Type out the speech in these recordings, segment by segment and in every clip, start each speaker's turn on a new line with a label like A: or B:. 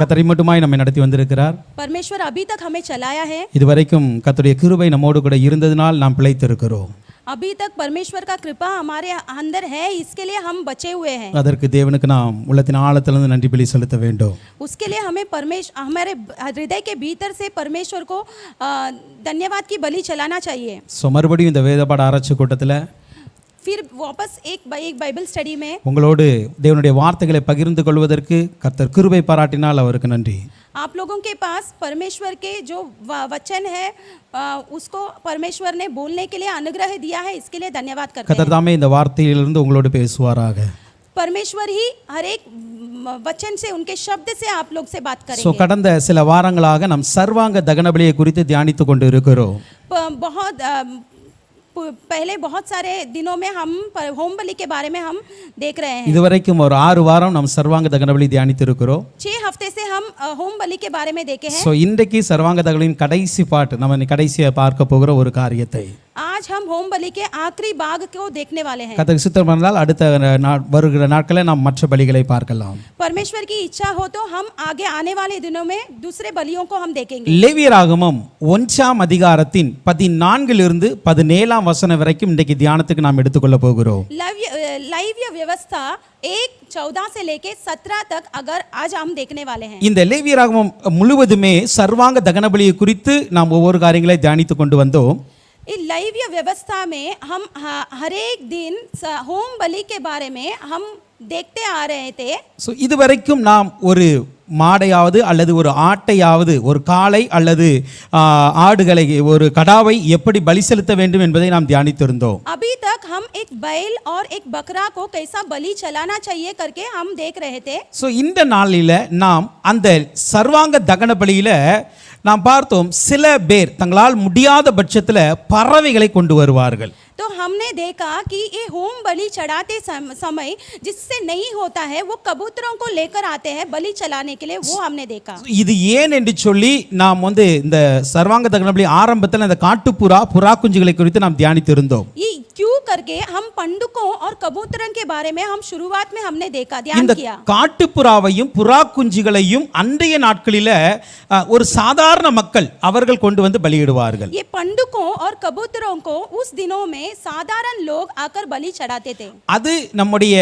A: கர்த்தரை மட்டுமாய் நம்மை நடத்தி வந்திருக்கிறார்.
B: परमेश्वर अभी तक हमें चलाया है.
A: இதுவரைக்கும் கர்த்தருடைய கிருபை நம்மோடு கூட இருந்ததினால் நாம் பிழைத்திருக்கிறோம்.
B: अभी तक परमेश्वर का कृपा हमारे अंदर है, इसके लिए हम बचे हुए हैं.
A: அதற்கு தேவனுக்கு நாம் உள்ளத்தின் ஆழத்திலிருந்து நன்றி பலி செலுத்த வேண்டும்.
B: उसके लिए हमें हमारे हृदय के भीतर से परमेश्वर को धन्यवाद की बलि चलाना चाहिए.
A: ஸோ மறுபடியும் இந்த வேதபாட ஆராய்ச்சி கூட்டத்தில்
B: फिर वापस एक बाइबल स्टडी में
A: உங்களோடு தேவனுடைய வார்த்தைகளை பகிர்ந்து கொள்வதற்கு கர்த்தர் கிருபை பாராட்டினால் அவருக்கு நன்றி.
B: आप लोगों के पास परमेश्वर के जो वचन है उसको परमेश्वर ने बोलने के लिए अनुग्रह दिया है, इसके लिए धन्यवाद करते हैं.
A: கர்த்தர் தாமே இந்த வார்த்தையிலிருந்து உங்களோடு பேசுவாராக.
B: परमेश्वर ही हर एक वचन से, उनके शब्द से आप लोग से बात
A: ஸோ
B: करेंगे.
A: கடந்த சில வாரங்களாக நாம் சர்வாங்க தகன பலியை குறித்து தியானித்து கொண்டு இருக்கிறோம்.
B: बहुत पहले बहुत सारे दिनों में हम होम बलि के बारे में हम देख रहे हैं.
A: இதுவரைக்கும் ஒரு 6 வாரம் நாம் சர்வாங்க தகன பலி தியானித்து இருக்கிறோம்.
B: 6 हफ्ते से हम होम बलि के बारे में देखे हैं.
A: ஸோ இன்றைக்கு சர்வாங்க தகனபலியின் கடைசி பாட்டு நம்ம கடைசியா பார்க்க போகிற ஒரு காரியத்தை
B: आज हम होम बलि के आखिरी भाग को देखने वाले हैं.
A: கர்த்தர் சித்தம் பண்ணால் அடுத்த வருகிற நாட்களில் நாம் மற்ற பலிகளை பார்க்கலாம்.
B: परमेश्वर की इच्छा हो तो हम आगे आने वाले दिनों में दूसरे बलियों को हम देखेंगे.
A: லேவியராகமம் 1ஆம் அதிகாரத்தின் 14 17 வசனம் வரைக்கும் இன்றைக்கு தியானத்துக்கு நாம் எடுத்துக்கொள்ள போகிறோம்.
B: लैव्य व्यवस्था 1:14 से लेके 17 तक अगर आज हम देखने वाले हैं.
A: இந்த லேவியராகமம் முழுவதுமே சர்வாங்க தகன பலியை குறித்து நாம் ஒவ்வொரு காரியங்களை தியானித்து கொண்டு வந்தோம்.
B: इस लैव्य व्यवस्था में हम हर एक दिन होम बलि के बारे में हम देखते आ रहे थे.
A: ஸோ இதுவரைக்கும் நாம் ஒரு மாடையாவது அல்லது ஒரு ஆட்டையாவது, ஒரு காளை அல்லது ஆடுகளை, ஒரு கடாவை எப்படி பலி செலுத்த வேண்டும் என்பதை நாம் தியானித்திருந்தோம்.
B: अभी तक हम एक बैल और एक बकरा को कैसा बलि चलाना चाहिए करके हम देख रहे थे.
A: ஸோ இந்த நாளில் நாம் அந்த சர்வாங்க தகன பலியில நாம் பார்த்தோம், சில பேர் தங்களால் முடியாத பட்சத்தில் பறவைகளை கொண்டு வருவார்கள்.
B: तो हमने देखा कि ये होम बलि चढ़ाते समय जिससे नहीं होता है वो कबूतरों को लेकर आते हैं बलि चलाने के लिए, वो हमने देखा.
A: இது ஏன் என்று சொல்லி நாம் இந்த சர்வாங்க தகன பலி ஆரம்பத்தில் இந்த காட்டுப்புறா, புறா குஞ்சுகளை குறித்து நாம் தியானித்திருந்தோம்.
B: ये क्यों करके हम पंडुकों और कबूतरों के बारे में हम शुरुआत में हमने देखा, ध्यान
A: இந்த
B: किया.
A: காட்டுப்புறாவையும் புறா குஞ்சுகளையும் அன்றைய நாட்களில ஒரு சாதாரண மக்கள் அவர்கள் கொண்டு வந்து பலியிடுவார்கள்.
B: ये पंडुकों और कबूतरों को उस दिनों में साधारण लोग आकर बलि चढ़ाते थे.
A: அது நம்முடைய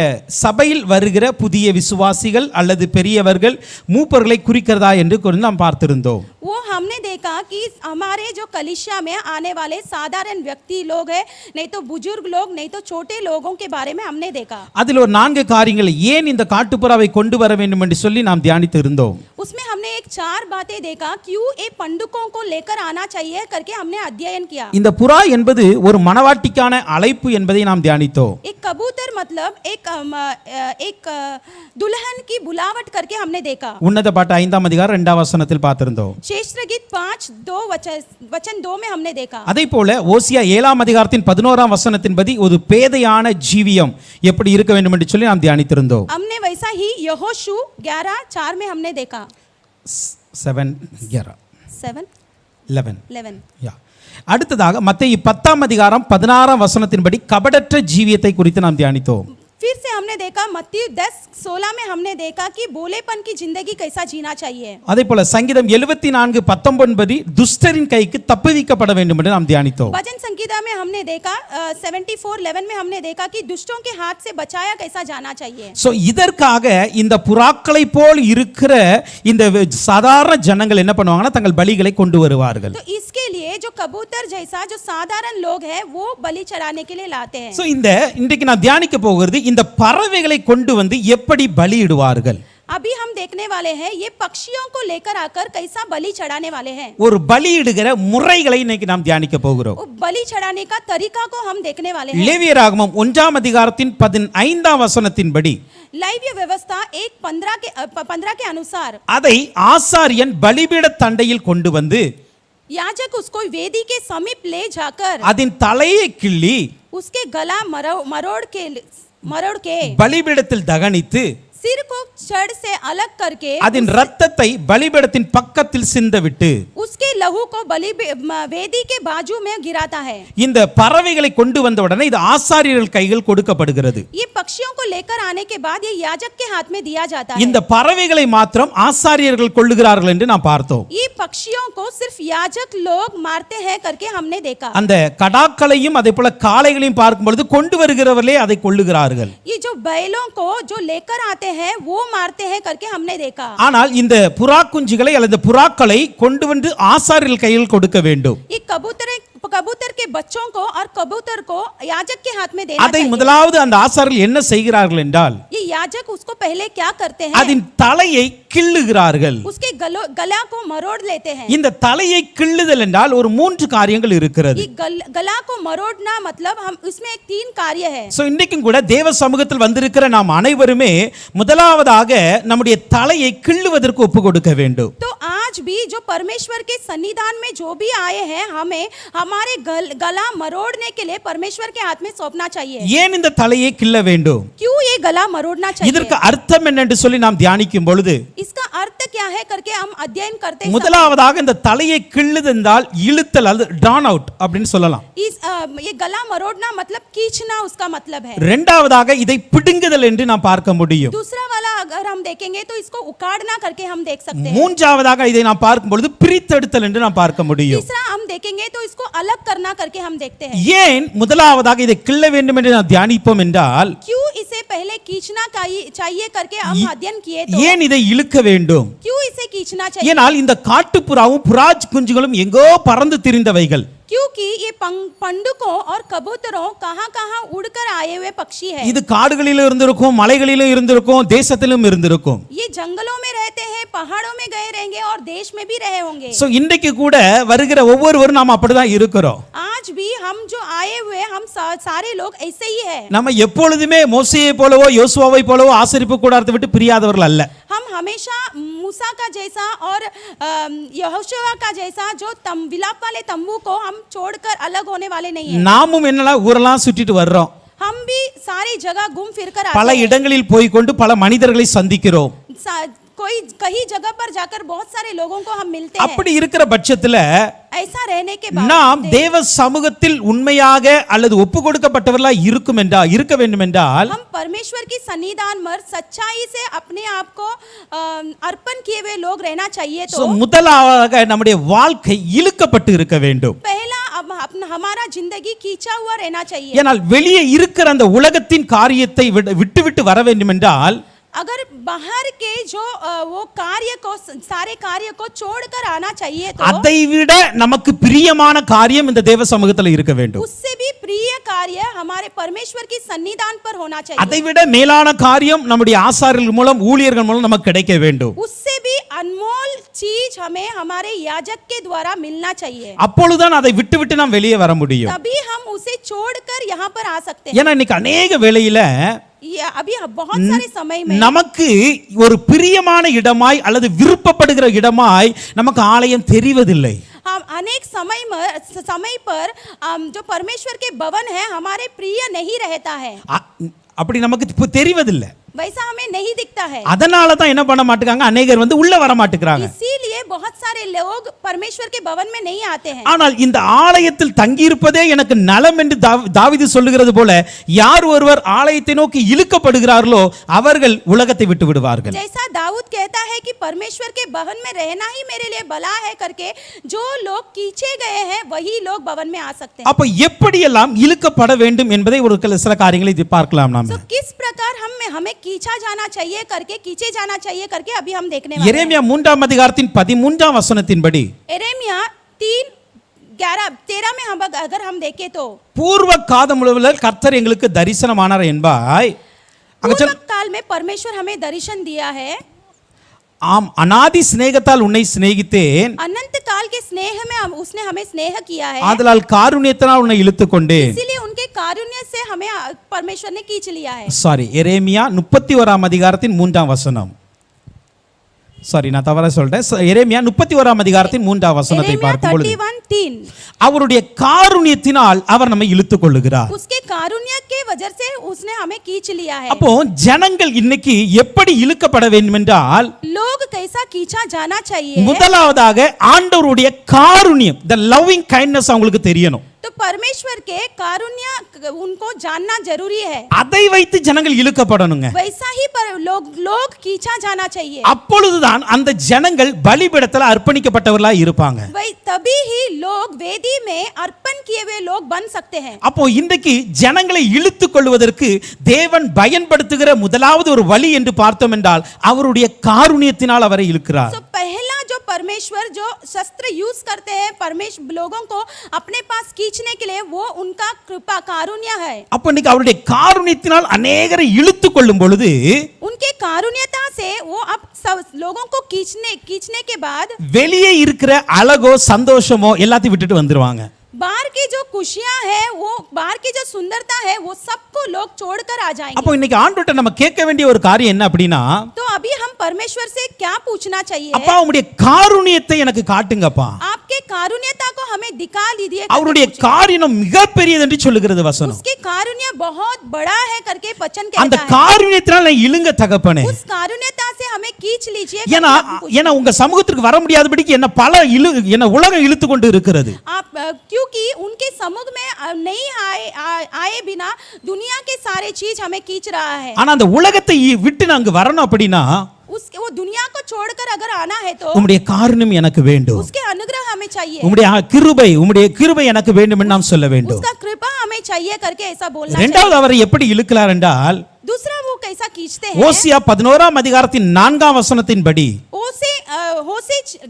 A: சபையில் வருகிற புதிய விசுவாசிகள் அல்லது பெரியவர்கள், மூப்பர்களை குறிக்கிறதா என்று நாம் பார்த்திருந்தோம்.
B: वो हमने देखा कि हमारे जो कलीसिया में आने वाले साधारण व्यक्ति लोग हैं, नहीं तो बुजुर्ग लोग, नहीं तो छोटे लोगों के बारे में हमने देखा.
A: அதில் ஒரு 4 காரியங்கள் ஏன் இந்த காட்டுப்புறாவை கொண்டு வர வேண்டும் என்று சொல்லி நாம் தியானித்து இருந்தோம்.
B: उसमें हमने एक 4 बातें देखा क्यों ये पंडुकों को लेकर आना चाहिए करके हमने अध्ययन किया.
A: இந்த புறா என்பது ஒரு மணவாட்டிக்கான அழைப்பு என்பதை நாம் தியானித்தோம்.
B: एक कबूतर मतलब एक दुल्हन की बुलावट करके हमने देखा.
A: உன்னத பாட்டு 5ஆம் அதிகாரம் 2ஆம் வசனத்தில் பார்த்திருந்தோம்.
B: श्रेष्ठ गीत 5:2 वचन 2 में हमने देखा.
A: அதே போல ஓசியா 7ஆம் அதிகாரத்தின் 11ஆம் வசனத்தின்படி ஒரு பேதையான ஜீவியம் எப்படி இருக்க வேண்டும் என்று சொல்லி நாம் தியானித்திருந்தோம்.
B: हमने वैसा ही यहोशू 11:4 में हमने देखा.
A: 7:11 அடுத்ததாக மத்தேயு 10ஆம் அதிகாரம் 16ஆம் வசனத்தின்படி கபடற்ற ஜீவியத்தை குறித்து நாம் தியானித்தோம்.
B: फिर से हमने देखा मत्ती 10:16 में हमने देखा कि बोलेपन की जिंदगी कैसा जीना चाहिए.
A: அதே போல சங்கீதம் 74:19 துஷ்டரின் கைக்கு தப்புவிக்கப்பட வேண்டும் என்று நாம் தியானித்தோம்.
B: भजन संगीता में हमने देखा 74:11 में हमने देखा कि दुष्टों के हाथ से बचाया कैसा जाना चाहिए.
A: சோ இதற்காக இந்த புறாக்களை போல் இருக்கிற இந்த சாதாரண ஜனங்கள் என்ன பண்ணுவாங்கன்னா தங்கள் பலிகளை கொண்டு வருவார்கள்.
B: तो इसके लिए जो कबूतर जैसा जो साधारण लोग हैं वो बलि चढ़ाने के लिए लाते हैं.
A: சோ இன்றைக்கு நான் தியானிக்க போகிறது இந்த பறவைகளை கொண்டு வந்து எப்படி பலியிடுவார்கள்.
B: अभी हम देखने वाले हैं ये पक्षियों को लेकर आकर कैसा बलि चढ़ाने वाले हैं.
A: ஒரு பலியிடுகிற முறைகளை இன்னைக்கு நாம் தியானிக்க போகிறோம்.
B: बलि चढ़ाने का तरीका को हम देखने वाले हैं.
A: லேவியராகமம் 1ஆம் அதிகாரத்தின் 15ஆம் வசனத்தின்படி
B: लैव्य व्यवस्था 1:15 के अनुसार
A: அதை ஆசாரியன் பலிபீட தண்டையில் கொண்டு வந்து
B: याजक उसको वेदी के समीप ले जाकर
A: அதன் தலையை கிள்ளி
B: उसके गला मरोड़ के
A: பலிபீடத்தில் தகனித்து
B: सिर को जड़ से अलग करके
A: அதன் இரத்தத்தை பலிபீடத்தின் பக்கத்தில் சிந்தவிட்டு
B: उसके लहू को बलि वेदी के बाजू में गिराता है।
A: இந்த பறவைகளை கொண்டு வந்த உடனே இது ஆசாரியர்கள் கையில் கொடுக்கப்படுகிறது.
B: ये पक्षियों को लेकर आने के बाद ये याजक के हाथ में दिया जाता है।
A: இந்த பறவைகளை மாத்திரம் ஆசாரியர்கள் கொள்ளுகிறார்கள் என்று நாம் பார்த்தோம்.
B: ये पक्षियों को सिर्फ याजक लोग मारते हैं करके हमने देखा।
A: அந்த கடாக்களையும் அதே போல காளைகளையும் பார்க்கும் பொழுது கொண்டு வருகிறவர்களே அதை கொள்ளுகிறார்கள்.
B: ये जो बैलों को जो लेकर आते हैं वो मारते हैं करके हमने देखा।
A: ஆனால் இந்த புறா குஞ்சுகளை அல்லது புறாக்களை கொண்டு வந்து ஆசாரியர்கள் கையில் கொடுக்க வேண்டும்.
B: ये कबूतर के बच्चों को और कबूतर को याजक के हाथ में देना
A: அதை
B: चाहिए।
A: முதலாவது அந்த ஆசாரியர்கள் என்ன செய்கிறார்கள் என்றால்
B: ये याजक उसको पहले क्या करते हैं?
A: அதன் தலையை கிள்ளுகிறார்கள்.
B: उसके गला को मरोड़ लेते हैं।
A: இந்த தலையை கிள்ளுதல் என்றால் ஒரு மூன்று காரியங்கள் இருக்கிறது.
B: ये गला को मरोड़ना मतलब हम उसमें एक 3 कार्य है।
A: சோ இன்றைக்கும் கூட தேவ சமூகத்தில் வந்திருக்கிற நாம் அனைவருமே முதலாவதாக நம்முடைய தலையை கிள்ளுவதற்கு ஒப்பு கொடுக்க வேண்டும்.
B: तो आज भी जो परमेश्वर के सन्निधान में जो भी आए हैं हमें हमारे गला मरोड़ने के लिए परमेश्वर के हाथ में सौंपना चाहिए।
A: ஏன் இந்த தலையை கிள்ள வேண்டும்?
B: क्यों ये गला मरोड़ना चाहिए?
A: இதற்கு அர்த்தம் என்ன என்று சொல்லி நாம் தியானிக்கும் பொழுது
B: इसका अर्थ क्या है करके हम अध्ययन करते हैं।
A: முதலாவதாக இந்த தலையை கிள்ளுதென்றால் இழுத்தல் அது ட்ரான் அவுட் அப்படினு சொல்லலாம்.
B: ये गला मरोड़ना मतलब खींचना उसका मतलब है।
A: இரண்டாவதாக இதை பிடுங்குதல் என்று நாம் பார்க்க முடியும்.
B: दूसरा वाला अगर हम देखेंगे तो इसको उखाड़ना करके हम देख सकते हैं।
A: மூன்றாவதாக இதை நாம் பார்க்கும் பொழுது பிரித்தெடுத்தல் என்று நாம் பார்க்க முடியும்.
B: तीसरा हम देखेंगे तो इसको अलग करना करके हम देखते हैं।
A: ஏன் முதலாவதாக இதை கிள்ள வேண்டும் என்று நாம் தியானிப்போம் என்றால்
B: क्यों इसे पहले खींचना चाहिए करके हम अध्ययन किए तो
A: ஏன் இதை இழுக்க வேண்டும்?
B: क्यों इसे खींचना चाहिए?
A: ஏனால் இந்த காட்டுப்புறாவும் புறாஜ் குஞ்சுகளும் எங்கோ பறந்து திரிந்தவைகள்.
B: क्योंकि ये पंडुकों और कबूतरों कहां-कहां उड़कर आए हुए पक्षी है।
A: இது காடுகளிலும் இருந்திருக்கும், மலைகளிலும் இருந்திருக்கும், தேசத்திலும் இருந்திருக்கும்.
B: ये जंगलों में रहते हैं, पहाड़ों में गए रहेंगे और देश में भी रहे होंगे।
A: சோ இன்றைக்கு கூட வருகிற ஒவ்வொருவரும் நாம் அப்படிதான் இருக்கிறோம்.
B: आज भी हम जो आए हुए हम सारे लोग ऐसे ही है।
A: நம்ம எப்பொழுதுமே மோசேயை போலவோ யோசுவாவை போலவோ ஆசரிப்பு கூடாரத்தை விட்டு பிரியாதவர்கள் அல்ல.
B: हम हमेशा मूसा का जैसा और यहोशुआ का जैसा जो विलाप वाले तंबू को हम छोड़कर अलग होने वाले नहीं है।
A: நாமும் என்னலாம் ஊரெல்லாம் சுற்றிட்டு வர்றோம்.
B: हम भी सारी जगह घूम फिर कर
A: பல
B: आते हैं।
A: இடங்களில் போய் கொண்டு பல மனிதர்களை சந்திக்கிறோம்.
B: कई जगह पर जाकर बहुत सारे लोगों को हम मिलते हैं।
A: அப்படி இருக்கிற பட்சத்துல
B: ऐसा रहने के बाद
A: நாம் தேவ சமூகத்தில் உண்மையாக அல்லது ஒப்பு கொடுக்கப்பட்டவர்களாக இருக்க வேண்டும் என்றால்
B: हम परमेश्वर की सन्निधान में सच्चाई से अपने आप को अर्पण किए हुए लोग रहना चाहिए। तो
A: முதலாக நம்முடைய வாழ்க்கை இழுக்கப்பட்டு இருக்க வேண்டும்.
B: पहला हमारा जिंदगी खींचा हुआ रहना चाहिए।
A: ஏனால் வெளியே இருக்கிற அந்த உலகத்தின் காரியத்தை விட்டு வர வேண்டும் என்றால்
B: अगर बाहर के जो वो सारे कार्य को छोड़कर आना चाहिए तो
A: அதை விட நமக்கு பிரியமான காரியம் இந்த தேவ சமூகத்தில் இருக்க வேண்டும்.
B: उससे भी प्रिय कार्य हमारे परमेश्वर की सन्निधान पर होना चाहिए।
A: அதை விட மேலான காரியம் நம்முடைய ஆசாரியர்கள் மூலம் ஊழியர்கள் மூலம் நமக்கு கிடைக்க வேண்டும்.
B: उससे भी अनमोल चीज हमें हमारे याजक के द्वारा मिलना चाहिए।
A: அப்பொழுதுதான் அதை விட்டு நாம் வெளியே வர முடியும்.
B: तभी हम उसे छोड़कर यहाँ पर आ सकते हैं।
A: ஏன்னா இன்னைக்கு अनेक வேளையில
B: अभी बहुत सारे समय में
A: நமக்கு ஒரு பிரியமான இடமாய் அல்லது விருப்பப்படுகிற இடமாய் நமக்கு ஆலயம் தெரிவதில்லை.
B: हम अनेक समय पर जो परमेश्वर के भवन है हमारे प्रिय नहीं रहता है।
A: அப்படி நமக்கு தெரிவதில்லை.
B: वैसा हमें नहीं दिखता है।
A: அதனால தான் என்ன பண்ண மாட்டேங்காங்க, अनेகர் வந்து உள்ள வர மாட்டேங்கறாங்க.
B: इसीलिए बहुत सारे लोग परमेश्वर के भवन में नहीं आते हैं।
A: ஆனால் இந்த ஆலயத்தில் தங்கி இருப்பதே எனக்கு நலம் என்று தாவீது சொல்லுகிறது போல யார் ஒருவர் ஆலயத்தை நோக்கி இழுக்கப்படுகிறார்களோ அவர்கள் உலகத்தை விட்டு விடுவார்கள்.
B: जैसा दाऊद कहता है कि परमेश्वर के भवन में रहना ही मेरे लिए भला है करके जो लोग खींचे गए हैं वही लोग भवन में आ सकते हैं।
A: அப்ப எப்படி எல்லாம் இழுக்கப்பட வேண்டும் என்பதை ஒரு சில காரியங்களை பார்க்கலாம் நாம்.
B: तो किस प्रकार हमें खींचा जाना चाहिए करके अभी हम देखने वाले हैं।
A: எரேமியா 3ஆம் அதிகாரத்தின் 13ஆம் வசனத்தின்படி
B: एरेमिया 3:11-13 में हम अगर हम देखें तो
A: பூர்வ காலமுதல் கர்த்தர் எங்களுக்கு தரிசனமானார் என்பாய்.
B: पूर्व काल में परमेश्वर हमें दर्शन दिया है।
A: ஆம், அநாதி சிநேகத்தால் உன்னை சிநேகித்தேன்,
B: अनंत काल के स्नेह में उसने हमें स्नेह किया है।
A: ஆதலால் காருண்யத்தினால் உன்னை இழுத்துக்கொண்டேன்.
B: इसीलिए उनके कारुण्य से हमें परमेश्वर ने खींच लिया है।
A: சாரி, எரேமியா 31ஆம் அதிகாரத்தின் 3ஆம் வசனம். சாரி, நான் தவறா சொல்லிட்டேன். எரேமியா 31ஆம் அதிகாரத்தின் 3ஆம் வசனத்தை பார்க்கும் பொழுது
B: 3
A: அவருடைய காருண்யத்தினால் அவர் நம்மை இழுத்துக் கொள்ளுகிறார்.
B: उसके कारुण्य के वजह से उसने हमें खींच लिया है.
A: அப்போ ஜனங்கள் இன்னைக்கு எப்படி இழுக்கப்பட வேண்டும் என்றால்
B: लोग कैसा खींचा जाना चाहिए.
A: முதலாவதாக ஆண்டவருடைய காருண்யம், the loving kindness அவங்களுக்கு தெரியணும்.
B: तो परमेश्वर के कारुण्य उनको जानना जरूरी है.
A: அதை வைத்து ஜனங்கள் இழுக்கப்படணுங்க.
B: वैसा ही पर लोग खींचा जाना चाहिए.
A: அப்பொழுதுதான் அந்த ஜனங்கள் பலிபீடத்தில் அர்ப்பணிக்கப்பட்டவர்களா இருப்பாங்க.
B: वही तभी ही लोग वेदी में अर्पण किए हुए लोग बन सकते हैं.
A: அப்போ இன்றைக்கு ஜனங்களை இழுத்துக் கொள்வதற்கு தேவன் பயன்படுத்துகிற முதலாவது ஒரு வழி என்று பார்த்தோம் என்றால் அவருடைய காருண்யத்தினால் அவரை இழுக்கிறார்.
B: तो पहला जो परमेश्वर जो शस्त्र यूज करते हैं परमेश्वर लोगों को अपने पास खींचने के लिए वो उनका कृपा कारुण्य है.
A: அப்போ இன்னைக்கு அவருடைய காருண்யத்தினால் அநேகரை இழுத்துக் கொள்ளும் பொழுது
B: उनके कारुण्यता से वो अब सब लोगों को खींचने के बाद
A: வெளியே இருக்கிற அழகோ சந்தோஷமோ எல்லாத்தையும் விட்டுட்டு வந்துருவாங்க.
B: बाहर की जो खुशियां है वो बाहर की जो सुंदरता है वो सबको लोग छोड़कर आ जाएंगे.
A: அப்போ இன்னைக்கு ஆண்டவர்ட்ட நம்ம கேட்க வேண்டிய ஒரு காரியம் என்ன அப்படின்னா,
B: तो अभी हम परमेश्वर से क्या पूछना चाहिए.
A: அப்பா உம்முடைய காருண்யத்தை எனக்கு காட்டுங்கப்பா.
B: आपके कारुण्यता को हमें दिखा दीजिए.
A: அவருடைய காரியம் மிகப்பெரியது என்று சொல்லுகிறது வசனம்.
B: उसके कारुण्य बहुत बड़ा है करके वचन
A: அந்த
B: कहता है.
A: காருண்யத்தினால் நான் இழுங்க தகப்பனே.
B: उस कारुण्यता से हमें खींच लीजिए.
A: ஏன்னா உங்க சமூகத்திற்கு வர முடியாதபடிக்கு என்ன உலகம் இழுத்து கொண்டு இருக்கிறது.
B: आप क्योंकि उनके समूह में नहीं आए बिना दुनिया के सारे चीज हमें खींच रहा है.
A: ஆனா அந்த உலகத்தை விட்டு நாங்க வரணும் அப்படின்னா
B: उसके वो दुनिया को छोड़कर अगर आना है तो
A: உம்முடைய காருண்யம் எனக்கு வேண்டும்.
B: उसके अनुग्रह हमें चाहिए.
A: உம்முடைய கிருபை எனக்கு வேண்டும் என்று நாம் சொல்ல வேண்டும்.
B: उसका कृपा हमें चाहिए करके ऐसा बोलना
A: இரண்டாவது
B: चाहिए.
A: அவரை எப்படி இழுக்கிறார் என்றால்
B: दूसरा वो कैसा खींचते हैं.
A: ஓசியா 11ஆம் அதிகாரத்தின் 4ஆம் வசனத்தின்படி
B: होसे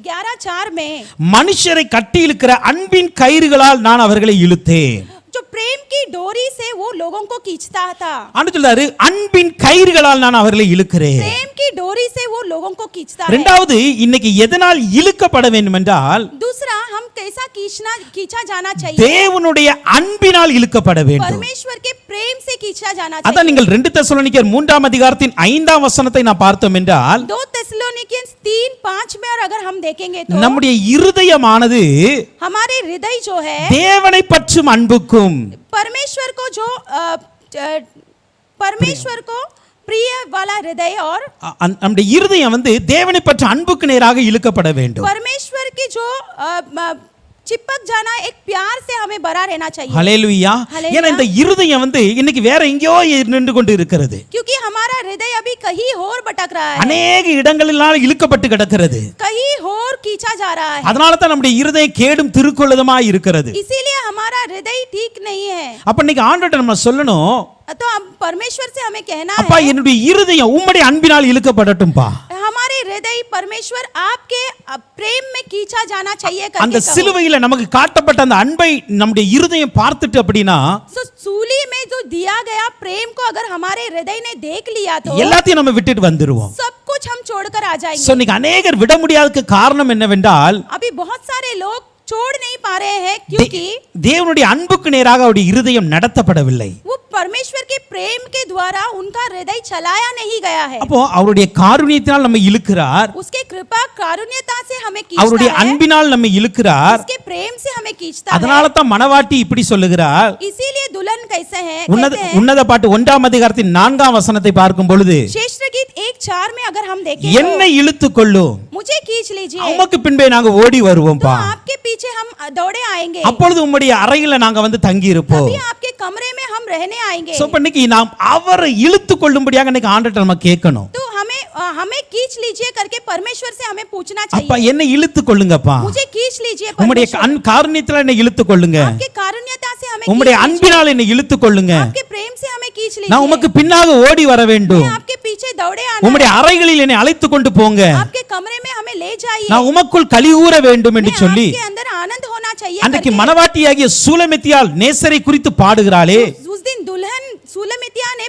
B: 11:4 में
A: மனுஷரை கட்டி இழுக்கிற அன்பின் கயிறுகளால் நான் அவர்களை இழுத்தேன்.
B: जो प्रेम की डोरी से वो लोगों को खींचता था.
A: ஆண்டு சொல்றாரு அன்பின் கயிறுகளால் நான் அவர்களை இழுக்கிறேன்.
B: प्रेम की डोरी से वो लोगों को खींचता है.
A: இரண்டாவது இன்னைக்கு எதனால் இழுக்கப்பட வேண்டும் என்றால்
B: दूसरा हम कैसा खींचा जाना चाहिए.
A: தேவனுடைய அன்பினால் இழுக்கப்பட வேண்டும்.
B: परमेश्वर के प्रेम से खींचा जाना
A: அதான்
B: चाहिए.
A: நீங்கள் 2 தெசலோனிக்கர் 3ஆம் அதிகாரத்தின் 5ஆம் வசனத்தை நான் பார்த்தோம் என்றால்
B: 2 Thessalonians 3:5 में और अगर हम देखेंगे तो
A: நம்முடைய இருதயமானது
B: हमारे हृदय जो है
A: தேவனை பற்றும் அன்புக்கும்
B: परमेश्वर को जो परमेश्वर को प्रिय वाला हृदय और
A: நம்முடைய இருதயம் தேவனை பற்ற அன்புக்கு நேராக இழுக்கப்பட வேண்டும்.
B: परमेश्वर की जो चिपक जाना एक प्यार से हमें भरा रहना चाहिए.
A: ஹல்லேலூயா.
B: ஹல்லேலூயா.
A: ஏன்னா இந்த இருதயம் இன்னைக்கு வேற எங்கேயோ நின்று கொண்டு இருக்கிறது.
B: क्योंकि हमारा हृदय अभी कहीं और भटक रहा है.
A: அநேக இடங்களினால் இழுக்கப்பட்டு கிடக்கிறது.
B: कहीं और खींचा जा रहा है.
A: அதனால தான் நம்முடைய இருதயம் கேடும் திருக்குள்ளதுமாய் இருக்கிறது.
B: इसीलिए हमारा हृदय ठीक नहीं है.
A: அப்ப இன்னைக்கு ஆண்டவர்ட்ட நம்ம சொல்லணும்,
B: तो अब परमेश्वर से हमें कहना
A: அப்பா
B: है
A: என்னுடைய இருதயம் உம்முடைய அன்பினால் இழுக்கப்படட்டும்பா.
B: हमारे हृदय परमेश्वर आपके प्रेम में खींचा जाना चाहिए
A: அந்த
B: करके कहो.
A: சிலுவையில நமக்கு காட்டப்பட்ட அந்த அன்பை நம்முடைய இருதயம் பார்த்துட்டு அப்படின்னா
B: तो सूली में जो दिया गया प्रेम को अगर हमारे हृदय ने देख लिया तो
A: எல்லாத்தையும் நம்ம விட்டுட்டு வந்துருவோம்.
B: सब कुछ हम छोड़कर आ
A: சோ
B: जाएंगे.
A: இன்னைக்கு अनेகர் விட முடியாததுக்கு காரணம் என்னவென்றால்
B: अभी बहुत सारे लोग छोड़ नहीं पा रहे हैं क्योंकि
A: தேவனுடைய அன்புக்கு நேராக அவருடைய இருதயம் நடத்தப்படவில்லை.
B: वो परमेश्वर के प्रेम के द्वारा उनका हृदय चलाया नहीं गया है.
A: அப்போ அவருடைய காருண்யத்தினால் நம்மை இழுக்கிறார்,
B: उसके कृपा कारुण्यता से हमें
A: அவருடைய
B: खींचता है.
A: அன்பினால் நம்மை இழுக்கிறார்.
B: उसके प्रेम से हमें खींचता
A: அதனால
B: है.
A: தான் மணவாட்டி இப்படி சொல்லுகிறார்.
B: इसीलिए दुल्हन कैसे है
A: உன்னத பாட்டு 1ஆம் அதிகாரத்தின் 4ஆம் வசனத்தை பார்க்கும் பொழுது
B: श्रेष्ठ गीत 1:4 में अगर हम देखें
A: என்னை இழுத்துக் கொள்ளும்,
B: मुझे खींच लीजिए
A: உமக்கு பின்பே நாங்க ஓடி
B: तो
A: வருவோம்பா.
B: आपके पीछे हम दौड़े आएंगे.
A: அப்பொழுது உம்முடைய அறையில நாங்க தங்கி இருப்போம்.
B: तभी आपके कमरे में हम रहने आएंगे.
A: சோ இன்னைக்கு நாம் அவரை இழுத்துக் கொள்ளும்படியாக இன்னைக்கு ஆண்டவர்ட்ட நம்ம கேட்கணும்.
B: तो हमें खींच लीजिए करके परमेश्वर से हमें पूछना
A: அப்பா
B: चाहिए.
A: என்னை இழுத்துக் கொள்ளுங்கப்பா,
B: मुझे खींच लीजिए
A: உம்முடைய
B: परमेश्वर.
A: காருண்யத்தினால் என்னை இழுத்துக் கொள்ளுங்க,
B: आपके कारुण्यता से हमें
A: உம்முடைய
B: खींच लीजिए.
A: அன்பினால் என்னை இழுத்துக் கொள்ளுங்க,
B: आपके प्रेम से हमें खींच
A: நான்
B: लीजिए.
A: உமக்கு பின்னாக ஓடி வர வேண்டும்,
B: मैं आपके पीछे दौड़े आना
A: உம்முடைய
B: है.
A: அறைகளில் என்னை அழைத்துக் கொண்டு போங்க,
B: आपके कमरे में हमें ले जाइए.
A: நான் உமக்குள் கலிகூற வேண்டும் என்று
B: मैं
A: சொல்லி
B: आपके अंदर आनंद होना चाहिए
A: அன்றைக்கு
B: करके
A: மணவாட்டியாகிய சூலமித்தியால் நேசரை குறித்து பாடுகிறாளே,
B: उस दिन दुल्हन सुलमितिया ने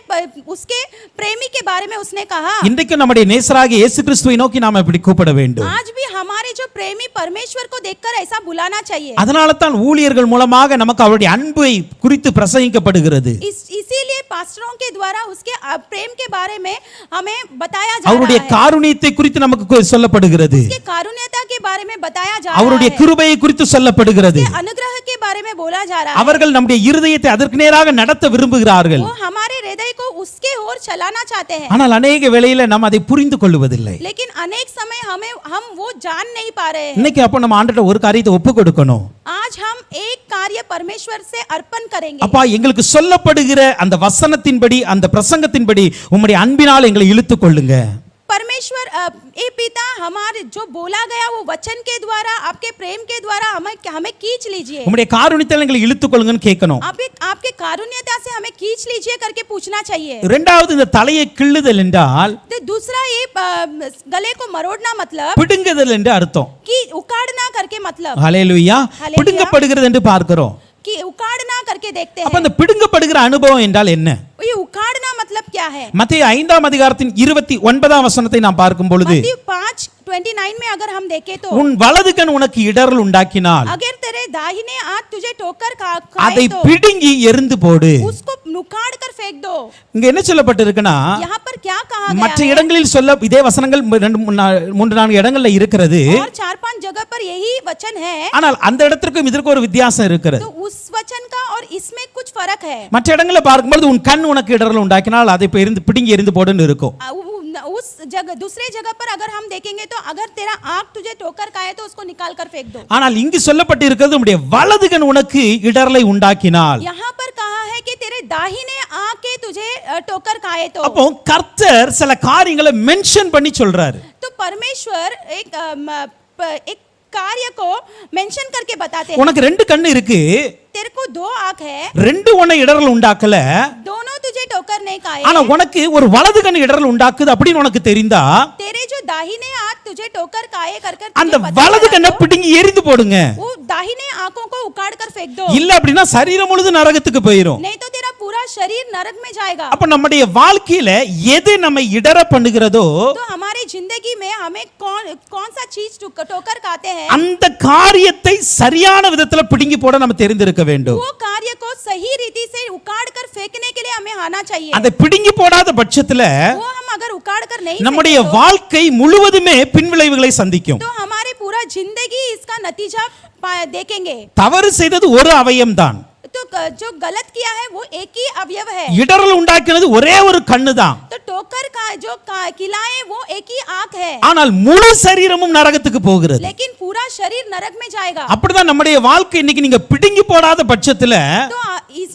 B: उसके प्रेमी के बारे में उसने कहा.
A: இன்றைக்கு நம்முடைய நேசராகிய இயேசு கிறிஸ்துவை நோக்கி நாம இப்படி கூப்பிட வேண்டும்.
B: आज भी हमारे जो प्रेमी परमेश्वर को देखकर ऐसा बुलाना चाहिए.
A: அதனால தான் ஊழியர்கள் மூலமாக நமக்கு அவருடைய அன்பை குறித்து பிரசங்கிக்கப்படுகிறது.
B: इसीलिए पास्टरों के द्वारा उसके प्रेम के बारे में हमें बताया जा
A: அவருடைய
B: रहा है,
A: காருண்யத்தை குறித்து நமக்கு சொல்லப்படுகிறது,
B: उसके कारुण्यता के बारे में बताया जा रहा
A: அவருடைய
B: है,
A: கிருபையை குறித்து சொல்லப்படுகிறது.
B: उसके अनुग्रह के बारे में बोला जा रहा है।
A: அவர்கள் நம்முடைய இருதயத்தை அதற்கு நேராக நடத்த விரும்புகிறார்கள்.
B: वो हमारे हृदय को उसके ओर चलाना चाहते हैं,
A: ஆனால் अनेक வேளையில நாம் அதை புரிந்து கொள்வதில்லை.
B: लेकिन अनेक समय हम वो जान नहीं पा रहे हैं।
A: இன்னைக்கு அப்போ நம்ம ஆண்டவர்ட்ட ஒரு காரியத்தை ஒப்பு கொடுக்கணும்.
B: आज हम एक कार्य परमेश्वर से अर्पण करेंगे।
A: அப்பா, எங்களுக்கு சொல்லப்படுகிற அந்த வசனத்தின்படி, அந்த பிரசங்கத்தின்படி உம்முடைய அன்பினால் எங்களை இழுத்துக் கொள்ளுங்க.
B: परमेश्वर ए पिता, हमारे जो बोला गया वो वचन के द्वारा, आपके प्रेम के द्वारा हमें खींच लीजिए।
A: உம்முடைய காருண்யத்தால் எங்களை இழுத்துக் கொள்ளுங்கன்னு கேட்கணும்.
B: आपके कारुण्यता से हमें खींच लीजिए करके पूछना चाहिए।
A: இரண்டாவது, இந்த தலையை கிள்ளுதல் என்றால்
B: तो दूसरा ये गले को मरोड़ना मतलब
A: பிடுங்குதல் என்று அர்த்தம்.
B: कि उखाड़ना करके मतलब,
A: ஹல்லேலூயா.
B: ஹல்லேலூயா.
A: பிடுங்கப்படுகிறது என்று பார்க்கிறோம்.
B: कि उखाड़ना करके देखते
A: அப்ப
B: हैं।
A: அந்த பிடுங்கப்படுகிற அனுபவம் என்றால் என்ன?
B: ये उखाड़ना मतलब क्या है?
A: மத்தேயு 5ஆம் அதிகாரத்தின் 29ஆம் வசனத்தை நாம் பார்க்கும் பொழுது,
B: मत्ती 5:29 में अगर हम देखें तो,
A: உன் வலது கண் உனக்கு இடறல் உண்டாக்கினால்
B: अगर तेरे दाहिने हाथ तुझे ठोकर
A: அதை
B: खाए तो
A: பிடுங்கி எறிந்து போடு.
B: उसको उखाड़ कर फेंक दो।
A: இங்க என்ன சொல்லப்பட்டிருக்குன்னா,
B: यहाँ पर क्या कहा
A: மற்ற
B: गया है?
A: இடங்களில் சொல்ல இதே வசனங்கள் 2-3-4 இடங்கள்ல இருக்கிறது.
B: और 4-5 जगह पर यही वचन है,
A: ஆனால் அந்த இடத்திற்கும் இதற்கு ஒரு வித்தியாசம் இருக்கிறது.
B: तो उस वचन का और इसमें कुछ फर्क है।
A: மற்ற இடங்களை பார்க்கும்போது உன் கண் உனக்கு இடறல் உண்டாக்கினால் அதை பிடுங்கி எறிந்து போடுன்னு இருக்கும்.
B: उस जगह, दूसरे जगह पर अगर हम देखेंगे तो अगर तेरा आंख तुझे ठोकर खाए तो उसको निकाल कर फेंक दो।
A: ஆனால் இங்கு சொல்லப்பட்டிருக்கிறது உம்முடைய வலது கண் உனக்கு இடறலை உண்டாக்கினால்.
B: यहाँ पर कहा है कि तेरे दाहिने आंख के तुझे ठोकर खाए तो।
A: அப்போ கர்த்தர் சில காரியங்களை மென்ஷன் பண்ணி சொல்றாரு.
B: तो परमेश्वर एक कार्य को मेंशन करके बताते हैं।
A: உனக்கு 2 கண்ணு இருக்கு,
B: तेरे को 2 आंख है,
A: 2 உன்னை இடறல் உண்டாக்கல,
B: दोनों तुझे ठोकर नहीं खाए,
A: ஆனா உனக்கு ஒரு வலது கண் இடறல் உண்டாக்குது அப்படின்னு உனக்கு தெரிந்தா
B: तेरे जो दाहिने हाथ तुझे ठोकर खाए कर
A: அந்த வலது கண்ணை பிடுங்கி எறிந்து போடுங்க.
B: वो दाहिने आंखों को उखाड़ कर फेंक दो,
A: இல்ல அப்படின்னா சரீரம் முழுதும் நரகத்துக்கு போயிரும்.
B: नहीं तो तेरा पूरा शरीर नरक में जाएगा।
A: அப்ப நம்முடைய வாழ்க்கையில எது நம்மை இடற பண்ணுகிறதோ
B: तो हमारी जिंदगी में हमें कौन सा चीज ठोकर खाते हैं,
A: அந்த காரியத்தை சரியான விதத்துல பிடுங்கி போட நம்ம தெரிந்திருக்க வேண்டும்.
B: वो कार्य को सही रीति से उखाड़ कर फेंकने के लिए हमें आना चाहिए।
A: அதை பிடுங்கி போடாத பட்சத்துல
B: वो हम अगर उखाड़ कर नहीं
A: நம்முடைய
B: फेंके
A: வாழ்க்கை முழுவதுமே பின்விளைவுகளை சந்திக்கும்.
B: तो हमारे पूरा जिंदगी इसका नतीजा देखेंगे।
A: தவறு செய்தது ஒரு அவயம்தான்,
B: तो जो गलत किया है वो एक ही अवयव है,
A: இடறல் உண்டாக்கினது ஒரே ஒரு கண்ணு தான்.
B: तो ठोकर का जो खिलाए वो एक ही आंख है,
A: ஆனால் முழு சரீரமும் நரகத்துக்கு போகிறது.
B: लेकिन पूरा शरीर नरक में जाएगा।
A: அப்படிதான் நம்முடைய வாழ்க்கை இன்னைக்கு நீங்க பிடுங்கி போடாத பட்சத்துல
B: तो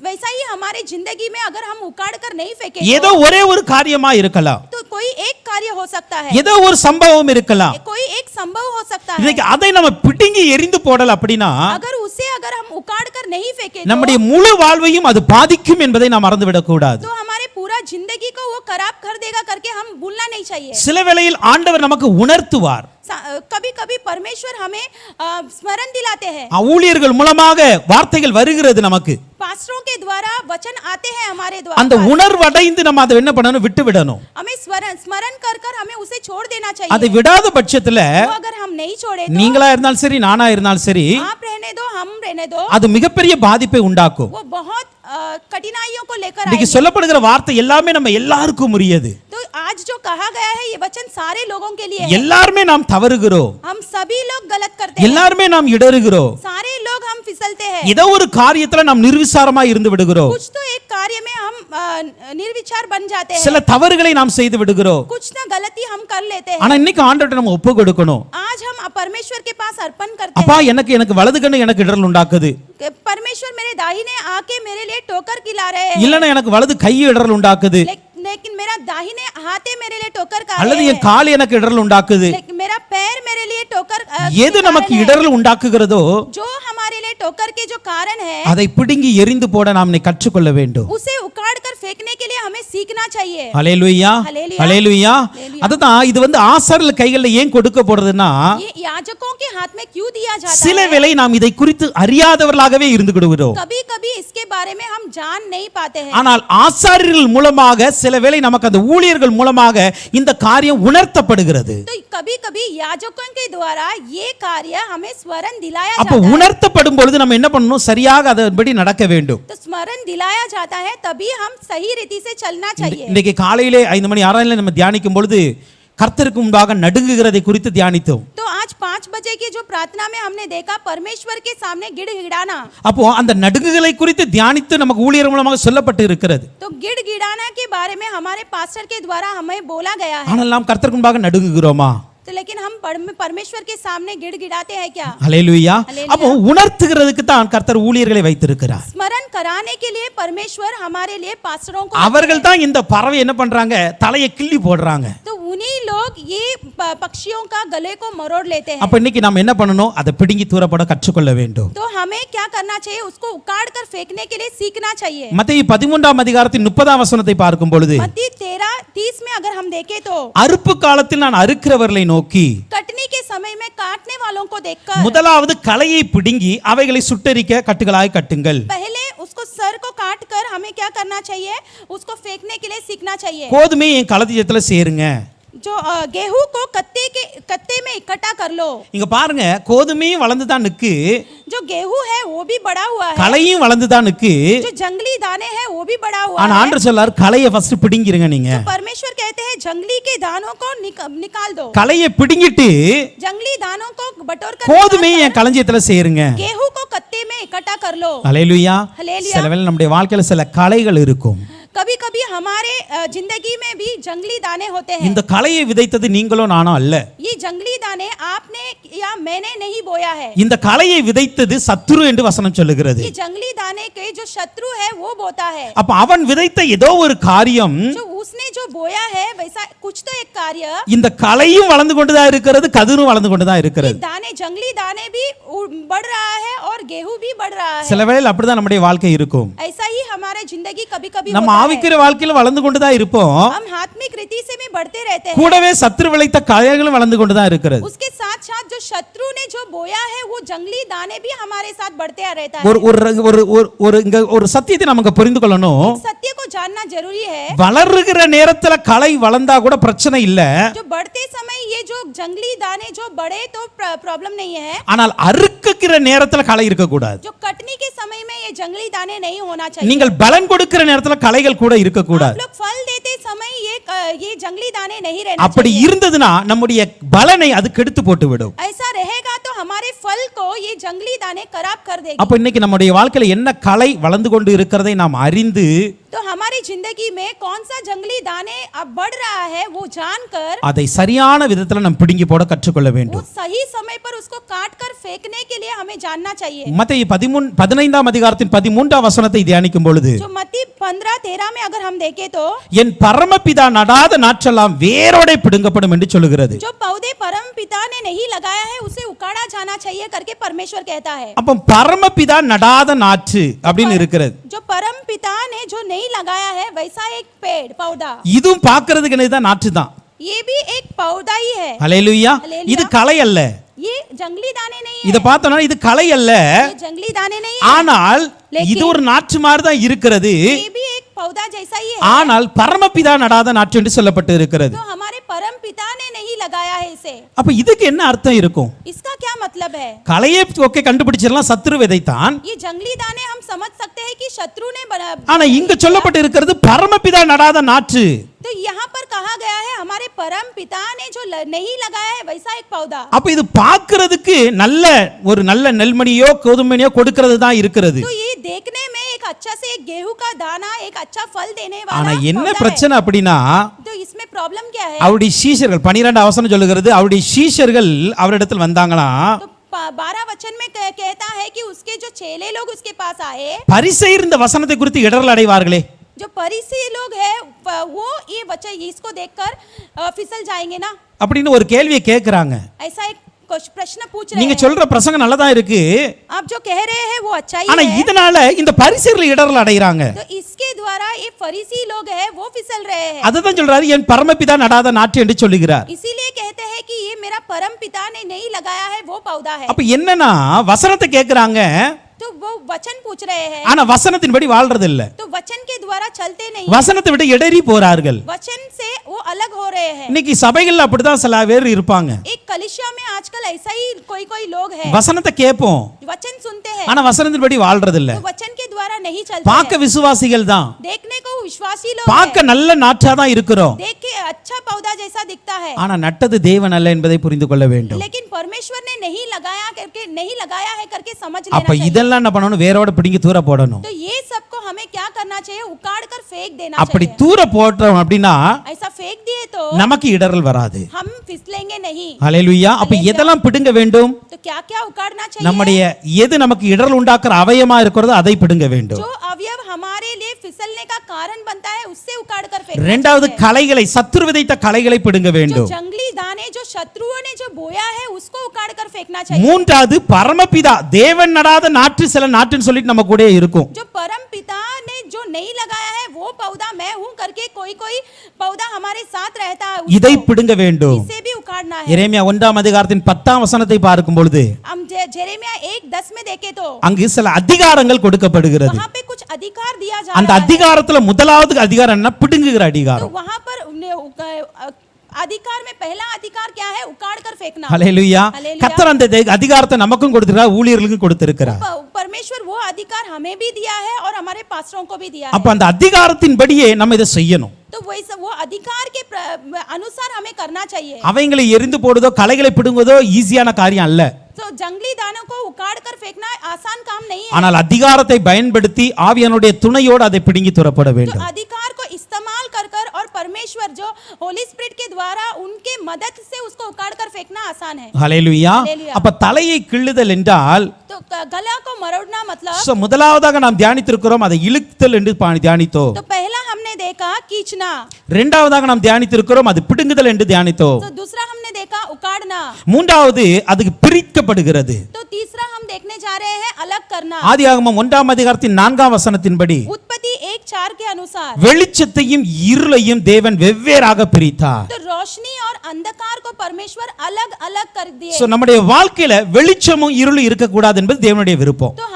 B: वैसा ही हमारे जिंदगी में अगर हम उखाड़ कर नहीं फेंके
A: ஏதோ ஒரே ஒரு காரியமா இருக்கலாம்,
B: तो कोई एक कार्य हो सकता है,
A: ஏதோ ஒரு சம்பவம் இருக்கலாம்.
B: कोई एक संभव हो सकता है।
A: இன்னைக்கு அதை நம்ம பிடுங்கி எறிந்து போடல அப்படின்னா
B: अगर हम उखाड़ कर नहीं फेंके
A: நம்முடைய முழு வாழ்வையும் அது பாதிக்கும் என்பதை நாம் மறந்துவிடக் கூடாது.
B: तो हमारे पूरा जिंदगी को वो खराब कर देगा करके हम भूलना नहीं चाहिए।
A: சில வேளையில் ஆண்டவர் நமக்கு உணர்த்துவார்,
B: कभी कभी परमेश्वर हमें स्मरण दिलाते हैं,
A: ஊழியர்கள் மூலமாக வார்த்தைகள் வருகிறது, நமக்கு
B: पास्टरों के द्वारा वचन आते हैं हमारे
A: அந்த
B: द्वारा,
A: உணர்வடைந்து நம்ம அதை என்ன பண்ணணும், விட்டு விடணும்.
B: हमें स्मरण कर कर हमें उसे छोड़ देना
A: அதை
B: चाहिए।
A: விடாத பட்சத்துல
B: वो अगर हम नहीं छोड़े तो,
A: நீங்களா இருந்தாலும் சரி, நானா இருந்தாலும் சரி,
B: आप रहने दो हम रहने दो,
A: அது மிகப்பெரிய பாதிப்பை உண்டாக்கும்.
B: वो बहुत कठिनाइयों को लेकर
A: இன்னைக்கு
B: आएंगे।
A: சொல்லப்படுகிற வார்த்தை எல்லாமே நம்ம எல்லாருக்கும் உரியது.
B: तो आज जो कहा गया है ये वचन सारे लोगों के लिए है।
A: எல்லாருமே நாம் தவறுகிறோம்,
B: हम सभी लोग गलत करते हैं,
A: எல்லாருமே நாம் இடறுகிறோம்,
B: सारे लोग हम फिसलते हैं,
A: ஏதோ ஒரு காரியத்துல நாம் நிர்விசாரமா இருந்து விடுகிறோம்,
B: कुछ तो एक कार्य में हम निर्विचार बन जाते हैं,
A: சில தவறுகளை நாம் செய்து விடுகிறோம்.
B: कुछ ना गलती हम कर लेते हैं।
A: ஆனா இன்னைக்கு ஆண்டவர்ட்ட நம்ம ஒப்பு கொடுக்கணும்.
B: आज हम परमेश्वर के पास अर्पण करते
A: அப்பா,
B: हैं,
A: எனக்கு வலது கண்ணு எனக்கு இடறல் உண்டாக்குது,
B: परमेश्वर मेरे दाहिने आके मेरे लिए ठोकर खिला रहे हैं,
A: இல்லன்னா எனக்கு வலது கை இடறல் உண்டாக்குது,
B: लेकिन मेरा दाहिने हाथे मेरे लिए ठोकर खा
A: அல்லது
B: रहे
A: என் கால் எனக்கு இடறல் உண்டாக்குது.
B: लेकिन मेरा पैर मेरे लिए ठोकर
A: எது நமக்கு இடறல் உண்டாக்குகிறதோ
B: जो हमारे लिए ठोकर के जो कारण है
A: அதை பிடுங்கி எறிந்து போட நாம் கற்றுக்கொள்ள வேண்டும்.
B: उसे उखाड़ कर फेंकने के लिए हमें सीखना चाहिए।
A: ஹல்லேலூயா,
B: ஹல்லேலூயா.
A: ஹல்லேலூயா.
B: ஹல்லேலூயா.
A: அதுதான் இது ஆசாரியர்கள் கைகளில் ஏன் கொடுக்க போறதுன்னா,
B: ये याजकों के हाथ में क्यों दिया जाता
A: சில
B: है?
A: வேளை நாம் இதை குறித்து அறியாதவர்களாகவே இருந்து விடுகிறோம்.
B: कभी कभी इसके उसके बारे में हम जान नहीं पाते हैं।
A: ஆனால் ஆசாரியர்கள் மூலமாக சிலவேளை நமக்கு அந்த ஊழியர்கள் மூலமாக இந்த காரியம் உணர்த்தப்படுகிறது.
B: तो कभी-कभी याजकों के द्वारा ये कार्य हमें स्मरण दिलाया
A: அப்ப
B: जाता है।
A: உணர்த்தப்படும் பொழுது நம்ம என்ன பண்ணணும்? சரியாக அதன்படி நடக்க வேண்டும்.
B: तो स्मरण दिलाया जाता है तभी हम सही रीति से चलना चाहिए।
A: இன்னைக்கு காலையிலே 5 மணி 6 நம்ம தியானிக்கும் பொழுது கர்த்தருக்கு முன்பாக நடுங்குகிறதை குறித்து தியானித்தோம்.
B: तो आज 5 बजे की जो प्रार्थना में हमने देखा परमेश्वर के सामने गिड़गिड़ाना।
A: அப்போ அந்த நடுங்குகளை குறித்து தியானித்து நமக்கு ஊழியர் மூலமாக சொல்லப்பட்டு இருக்கிறது.
B: तो गिड़गिड़ाना के बारे में हमारे पास्टर के द्वारा हमें बोला गया है।
A: ஆனால் நாம் கர்த்தருக்கு முன்பாக நடுங்குகிறோமா?
B: तो लेकिन हम परमेश्वर के सामने गिड़गिड़ाते हैं क्या?
A: ஹல்லேலூயா.
B: ஹல்லேலூயா.
A: அப்போ உணர்த்துகிறதுக்கு தான் கர்த்தர் ஊழியர்களை வைத்திருக்கிறார்.
B: स्मरण कराने के लिए परमेश्वर हमारे लिए पास्टरों को
A: அவர்கள் தான் இந்த பறவை என்ன பண்றாங்க? தலையை கிள்ளி போடுறாங்க.
B: तो उन्हीं लोग ये पक्षियों का गले को मरोड़ लेते हैं।
A: அப்ப இன்னைக்கு நாம் என்ன பண்ணணும்? அதை பிடுங்கி தூரப்பட கற்றுக்கொள்ள வேண்டும்.
B: तो हमें क्या करना चाहिए? उसको उखाड़ कर फेंकने के लिए सीखना चाहिए।
A: மத்தேயு 13ஆம் அதிகாரத்தின் 30ஆம் வசனத்தை பார்க்கும் பொழுது
B: मत्ती 13:30 में अगर हम देखें तो
A: அறுப்பு காலத்தில் நான் அறுக்கிறவர்களை நோக்கி
B: कटनी के समय में काटने वालों को देखकर
A: முதலாவது களையை பிடுங்கி அவைகளை சுட்டெரிக்க கட்டுகளாய் கட்டுங்கள்.
B: पहले उसको सर को काट कर हमें क्या करना चाहिए? उसको फेंकने के लिए सीखना चाहिए।
A: கோதுமை என் களஞ்சியத்துல சேருங்க.
B: जो गेहूं को कत्ते में इकट्ठा कर लो।
A: இங்க பாருங்க, கோதுமையும் வளர்ந்து தான் நிக்கு,
B: जो गेहूं है वो भी बड़ा हुआ है,
A: களையும் வளர்ந்து தான் நிக்கு.
B: जो जंगली दाने हैं वो भी बड़ा हुआ
A: ஆனா
B: है।
A: ஆண்டவர் சொல்லார், களையை ஃபர்ஸ்ட் பிடுங்கிருங்க. நீங்க
B: तो परमेश्वर कहते हैं जंगली के दानों को निकाल दो।
A: களையை பிடுங்கிட்டு
B: जंगली दानों को बटोर कर
A: கோதுமையை என் களஞ்சியத்துல சேருங்க.
B: गेहूं को कत्ते में इकट्ठा कर लो।
A: ஹல்லேலூயா.
B: ஹல்லேலூயா.
A: சில வேளை நம்முடைய வாழ்க்கையில சில களைகள் இருக்கும்.
B: कभी कभी हमारे जिंदगी में भी जंगली दाने होते हैं।
A: இந்த களையை விதைத்தது நீங்களோ நானோ அல்ல.
B: ये जंगली दाने आपने या मैंने नहीं बोया है।
A: இந்த களையை விதைத்தது சத்துரு என்று வசனம் சொல்லுகிறது.
B: ये जंगली दाने के जो शत्रु है वो बोता है।
A: அப்ப அவன் விதைத்த ஏதோ ஒரு காரியம்
B: जो उसने जो बोया है वैसा कुछ तो एक कार्य
A: இந்த களையும் வளர்ந்து கொண்டுதான் இருக்கிறது, கதிரும் வளர்ந்து கொண்டுதான்
B: ये
A: இருக்கிறது.
B: दाने जंगली दाने भी बढ़ रहा है और गेहूं भी बढ़ रहा है।
A: சில வேளையில் அப்படிதான் நம்முடைய வாழ்க்கை இருக்கும்.
B: ऐसा ही हमारे जिंदगी कभी कभी
A: நம்ம
B: होता है।
A: ஆவிக்குரிய வாழ்க்கையில வளர்ந்து கொண்டுதான் இருப்போம்.
B: हम आत्मिक रीति से भी बढ़ते रहते हैं।
A: கூடவே சத்துரு விளைத்த களைகளும் வளர்ந்து கொண்டுதான் இருக்கிறது.
B: उसके साथ साथ जो शत्रु ने जो बोया है वो जंगली दाने भी हमारे साथ बढ़ते रहता है।
A: ஒரு ஒரு ஒரு ஒரு இங்க ஒரு சத்தியத்தை நமக்கு புரிந்து கொள்ளணும்.
B: सत्य को जानना जरूरी है।
A: வளர்கிற நேரத்துல களை வளர்ந்தா கூட பிரச்சனை இல்ல.
B: जो बढ़ते समय ये जो जंगली दाने जो बढ़े तो प्रॉब्लम नहीं है।
A: ஆனால் அறுக்கிற நேரத்துல களை இருக்க கூடாது.
B: जो कटनी के समय में ये जंगली दाने नहीं होना चाहिए।
A: நீங்கள் பலன் கொடுக்கிற நேரத்துல களைகள் கூட இருக்க கூடாது.
B: आप लोग फल देते समय ये जंगली दाने नहीं रहना
A: அப்படி
B: चाहिए।
A: இருந்ததுனா நம்முடைய பலனை அது கெடுத்து போட்டு விடும்.
B: ऐसा रहेगा तो हमारे फल को ये जंगली दाने खराब कर देगी।
A: அப்ப இன்னைக்கு நம்முடைய வாழ்க்கையில என்ன களை வளர்ந்து கொண்டு இருக்கிறதை நாம் அறிந்து
B: तो हमारी जिंदगी में कौन सा जंगली दाने अब बढ़ रहा है वो जानकर
A: அதை சரியான விதத்துல நாம் பிடுங்கி போட கற்றுக்கொள்ள
B: वो
A: வேண்டும்.
B: सही समय पर उसको काट कर फेंकने के लिए हमें जानना चाहिए।
A: மத்தேயு 15ஆம் அதிகாரத்தின் 13ஆம் வசனத்தை தியானிக்கும் பொழுது
B: जो मत्ती 15:13 में अगर हम देखें तो
A: என் பரமபிதா நடாத நாற்றெல்லாம் வேரோட பிடுங்கப்படும் என்று சொல்லுகிறது.
B: जो पौधे परम पिता ने नहीं लगाया है उसे उखाड़ा जाना चाहिए करके परमेश्वर कहता है।
A: அப்ப பரமபிதா நடாத நாற்று அப்படின்னு இருக்கிறது.
B: जो परम पिता ने जो नहीं लगाया है वैसा एक पेड़ पौधा
A: இதுவும் பார்க்கிறதுக்கு என்னதான் நாற்று தான்.
B: ये भी एक पौधा ही है।
A: ஹல்லேலூயா.
B: ஹல்லேலூயா.
A: இது களை அல்ல.
B: ये जंगली दाने नहीं
A: இத
B: है।
A: பார்த்தோம்னா இது களை அல்ல.
B: ये जंगली दाने नहीं है।
A: ஆனால்
B: लेकिन
A: இது ஒரு நாற்று மாதிரி தான் இருக்கிறது.
B: ये भी एक पौधा जैसा ही है।
A: ஆனால் பரமபிதா நடாத நாற்று என்று சொல்லப்பட்டு இருக்கிறது.
B: तो हमारे परम पिता ने नहीं लगाया है इसे।
A: அப்ப இதுக்கு என்ன அர்த்தம் இருக்கும்?
B: इसका क्या मतलब है?
A: களையை ஓகே கண்டுபிடிச்சிடலாம், சத்துரு விதைத்தான்.
B: ये जंगली दाने हम समझ सकते हैं कि शत्रु ने
A: ஆனா இங்க சொல்லப்பட்டு இருக்கிறது பரமபிதா நடாத நாற்று.
B: तो यहाँ पर कहा गया है हमारे परम पिता ने जो नहीं लगाया है वैसा एक पौधा।
A: அப்ப இது பார்க்கிறதுக்கு நல்ல ஒரு நல்ல நெல்மணியோ கோதுமையோ கொடுக்கிறது தான் இருக்கிறது.
B: तो ये देखने में एक अच्छा से एक गेहूं का दाना एक अच्छा फल देने वाला
A: ஆனா என்ன
B: पौधा
A: பிரச்சனை அப்படின்னா
B: है। तो इसमें प्रॉब्लम क्या है?
A: அவருடைய சீஷர்கள் 12 வசனம் சொல்லுகிறது, அவருடைய சீஷர்கள் அவரிடத்தில் வந்தாங்களாம்.
B: तो 12 वचन में कहता है कि उसके जो चेले लोग उसके पास आए।
A: பரிசேயர் இந்த वசனத்தை குறித்து இடறல் அடைவார்களே.
B: जो फरीसी लोग हैं वो ये वचन इसको देखकर फिसल जाएंगे ना,
A: அப்படின்னு ஒரு கேள்வியை கேட்கறாங்க.
B: ऐसा एक प्रश्न पूछ रहे
A: நீங்க
B: हैं।
A: சொல்ற பிரசங்கம் நல்லதா இருக்கு,
B: आप जो कह रहे हैं वो अच्छा ही
A: ஆனா
B: है।
A: இதனால இந்த பரிசேயர்கள் இடறல் அடைகிறாங்க.
B: तो इसके द्वारा ये फरीसी लोग हैं वो फिसल रहे हैं।
A: அததான் சொல்றாரு, என் பரமபிதா நடாத நாற்று என்று சொல்லுகிறார்.
B: इसीलिए कहते हैं कि ये मेरा परम पिता ने नहीं लगाया है वो पौधा है।
A: அப்ப என்னன்னா வசனத்தை கேட்கறாங்க,
B: तो वो वचन पूछ रहे हैं
A: ஆனா வசனத்தின்படி வாழ்றது இல்ல.
B: तो वचन के द्वारा चलते नहीं,
A: வசனத்தை விட்டு இடறி போறார்கள்.
B: वचन से वो अलग हो रहे हैं।
A: இன்னைக்கு சபைகள்ல அப்படிதான் சில பேர் இருப்பாங்க.
B: एक कलीसिया में आजकल ऐसा ही कोई कोई लोग हैं,
A: வசனத்தை கேட்போம்,
B: वचन सुनते हैं
A: ஆனா வசனத்தின்படி வாழ்றது இல்ல.
B: तो वचन के द्वारा नहीं चलते
A: பார்க்க
B: हैं।
A: விசுவாசிகள் தான்,
B: देखने को विश्वासी लोग
A: பார்க்க
B: हैं,
A: நல்ல நாற்றா தான் இருக்கிறோம்,
B: देख के अच्छा पौधा जैसा दिखता है,
A: ஆனா நட்டது தேவன் அல்ல என்பதை புரிந்து கொள்ள வேண்டும்.
B: लेकिन परमेश्वर ने नहीं लगाया है करके समझ
A: அப்ப
B: लेना चाहिए।
A: இதெல்லாம் என்ன பண்ணணும்? வேரோட பிடுங்கி தூர போடணும்.
B: तो ये सबको हमें क्या करना चाहिए? उखाड़ कर फेंक देना
A: அப்படி
B: चाहिए।
A: தூர போட்டோம் அப்படின்னா
B: ऐसा फेंक दिए तो
A: நமக்கு இடறல் வராது.
B: हम फिसलेंगे नहीं।
A: ஹல்லேலூயா. அப்ப எதெல்லாம் பிடுங்க வேண்டும்?
B: तो क्या क्या उखाड़ना चाहिए?
A: நம்முடைய எது நமக்கு இடறல் உண்டாக்குற அவயமா இருக்கிறதோ அதை பிடுங்க வேண்டும்.
B: जो अवयव हमारे लिए फिसलने का कारण बनता है उससे उखाड़ कर फेंकना
A: இரண்டாவது
B: चाहिए।
A: களைகளை, சத்துரு விதைத்த களைகளை பிடுங்க
B: जो
A: வேண்டும்.
B: जंगली दाने जो शत्रुओं ने जो बोया है उसको उखाड़ कर फेंकना चाहिए।
A: மூன்றாவது பரமபிதா, தேவன் நடாத நாற்று சில நாற்றுன்னு சொல்லிட்டு நம்ம கூட இருக்கும்.
B: जो परम पिता ने जो नहीं लगाया है वो पौधा मैं हूं करके कोई कोई पौधा हमारे साथ रहता है,
A: இதை
B: उसको
A: பிடுங்க வேண்டும்.
B: इसे भी उखाड़ना है।
A: எரேமியா 1ஆம் அதிகாரத்தின் 10ஆம் வசனத்தை பார்க்கும் பொழுது
B: हम जेरेमिया 1:10 में देखे तो
A: அங்கு சில அதிகாரங்கள் கொடுக்கப்படுகிறது.
B: वहां पे कुछ अधिकार दिया जा
A: அந்த
B: रहा है।
A: அதிகாரத்துல முதலாவது அதிகாரம் என்ன? பிடுங்குகிற
B: तो
A: அதிகாரம்.
B: वहां पर अधिकार में पहला अधिकार क्या है? उखाड़ कर फेंकना।
A: ஹல்லேலூயா.
B: हालेलुया।
A: கர்த்தர் அந்த அதிகாரத்தை நமக்கும் கொடுத்திருக்கிறார், ஊழியர்களுக்கும் கொடுத்திருக்கிறார்.
B: परमेश्वर वो अधिकार हमें भी दिया है और हमारे पास्टरों को भी दिया है।
A: அப்ப அந்த அதிகாரத்தின்படியே நம்ம இதை செய்யணும்.
B: तो वैसे वो अधिकार के अनुसार हमें करना चाहिए।
A: அவைகளை எரிந்து போடுதோ களைகளை பிடுங்குவதோ ஈஸியான காரியம் அல்ல.
B: तो जंगली दानों को उखाड़ कर फेंकना आसान काम नहीं है।
A: ஆனால் அதிகாரத்தை பயன்படுத்தி ஆவியானுடைய துணையோடு அதை பிடுங்கி துரப்பட
B: तो
A: வேண்டும்.
B: अधिकार को इस्तेमाल कर कर और परमेश्वर जो होली स्पिरिट के द्वारा उनके मदद से उसको उखाड़ कर फेंकना आसान है।
A: ஹல்லேலூயா.
B: ஹல்லேலூயா.
A: அப்ப தலையை கிள்ளுதல் என்றால்
B: तो गला को मरोड़ना मतलब
A: so முதலாவதாக நாம் தியானித்திருக்கிறோம் அதை இழுத்தல் என்று தியானித்தோம்.
B: तो पहला हमने देखा खींचना,
A: இரண்டாவதாக நாம் தியானித்திருக்கிறோம் அது பிடுங்குதல் என்று தியானித்தோம்.
B: तो दूसरा हमने देखा उखाड़ना,
A: மூன்றாவது அதுக்கு பிரிக்கப்படுகிறது.
B: तो तीसरा हम देखने जा रहे हैं अलग करना।
A: ஆதியாகமம் 1ஆம் அதிகாரத்தின் 4ஆம் வசனத்தின்படி
B: उत्पत्ति 1:4 के अनुसार
A: வெளிச்சத்தையும் இருளையும் தேவன் வெவ்வேறாக பிரித்தார்.
B: तो रोशनी और अंधकार को परमेश्वर अलग अलग कर दिए।
A: சோ நம்முடைய வாழ்க்கையில வெளிச்சமும் இருளும் இருக்க கூடாது என்பது தேவனுடைய விருப்பம்.
B: तो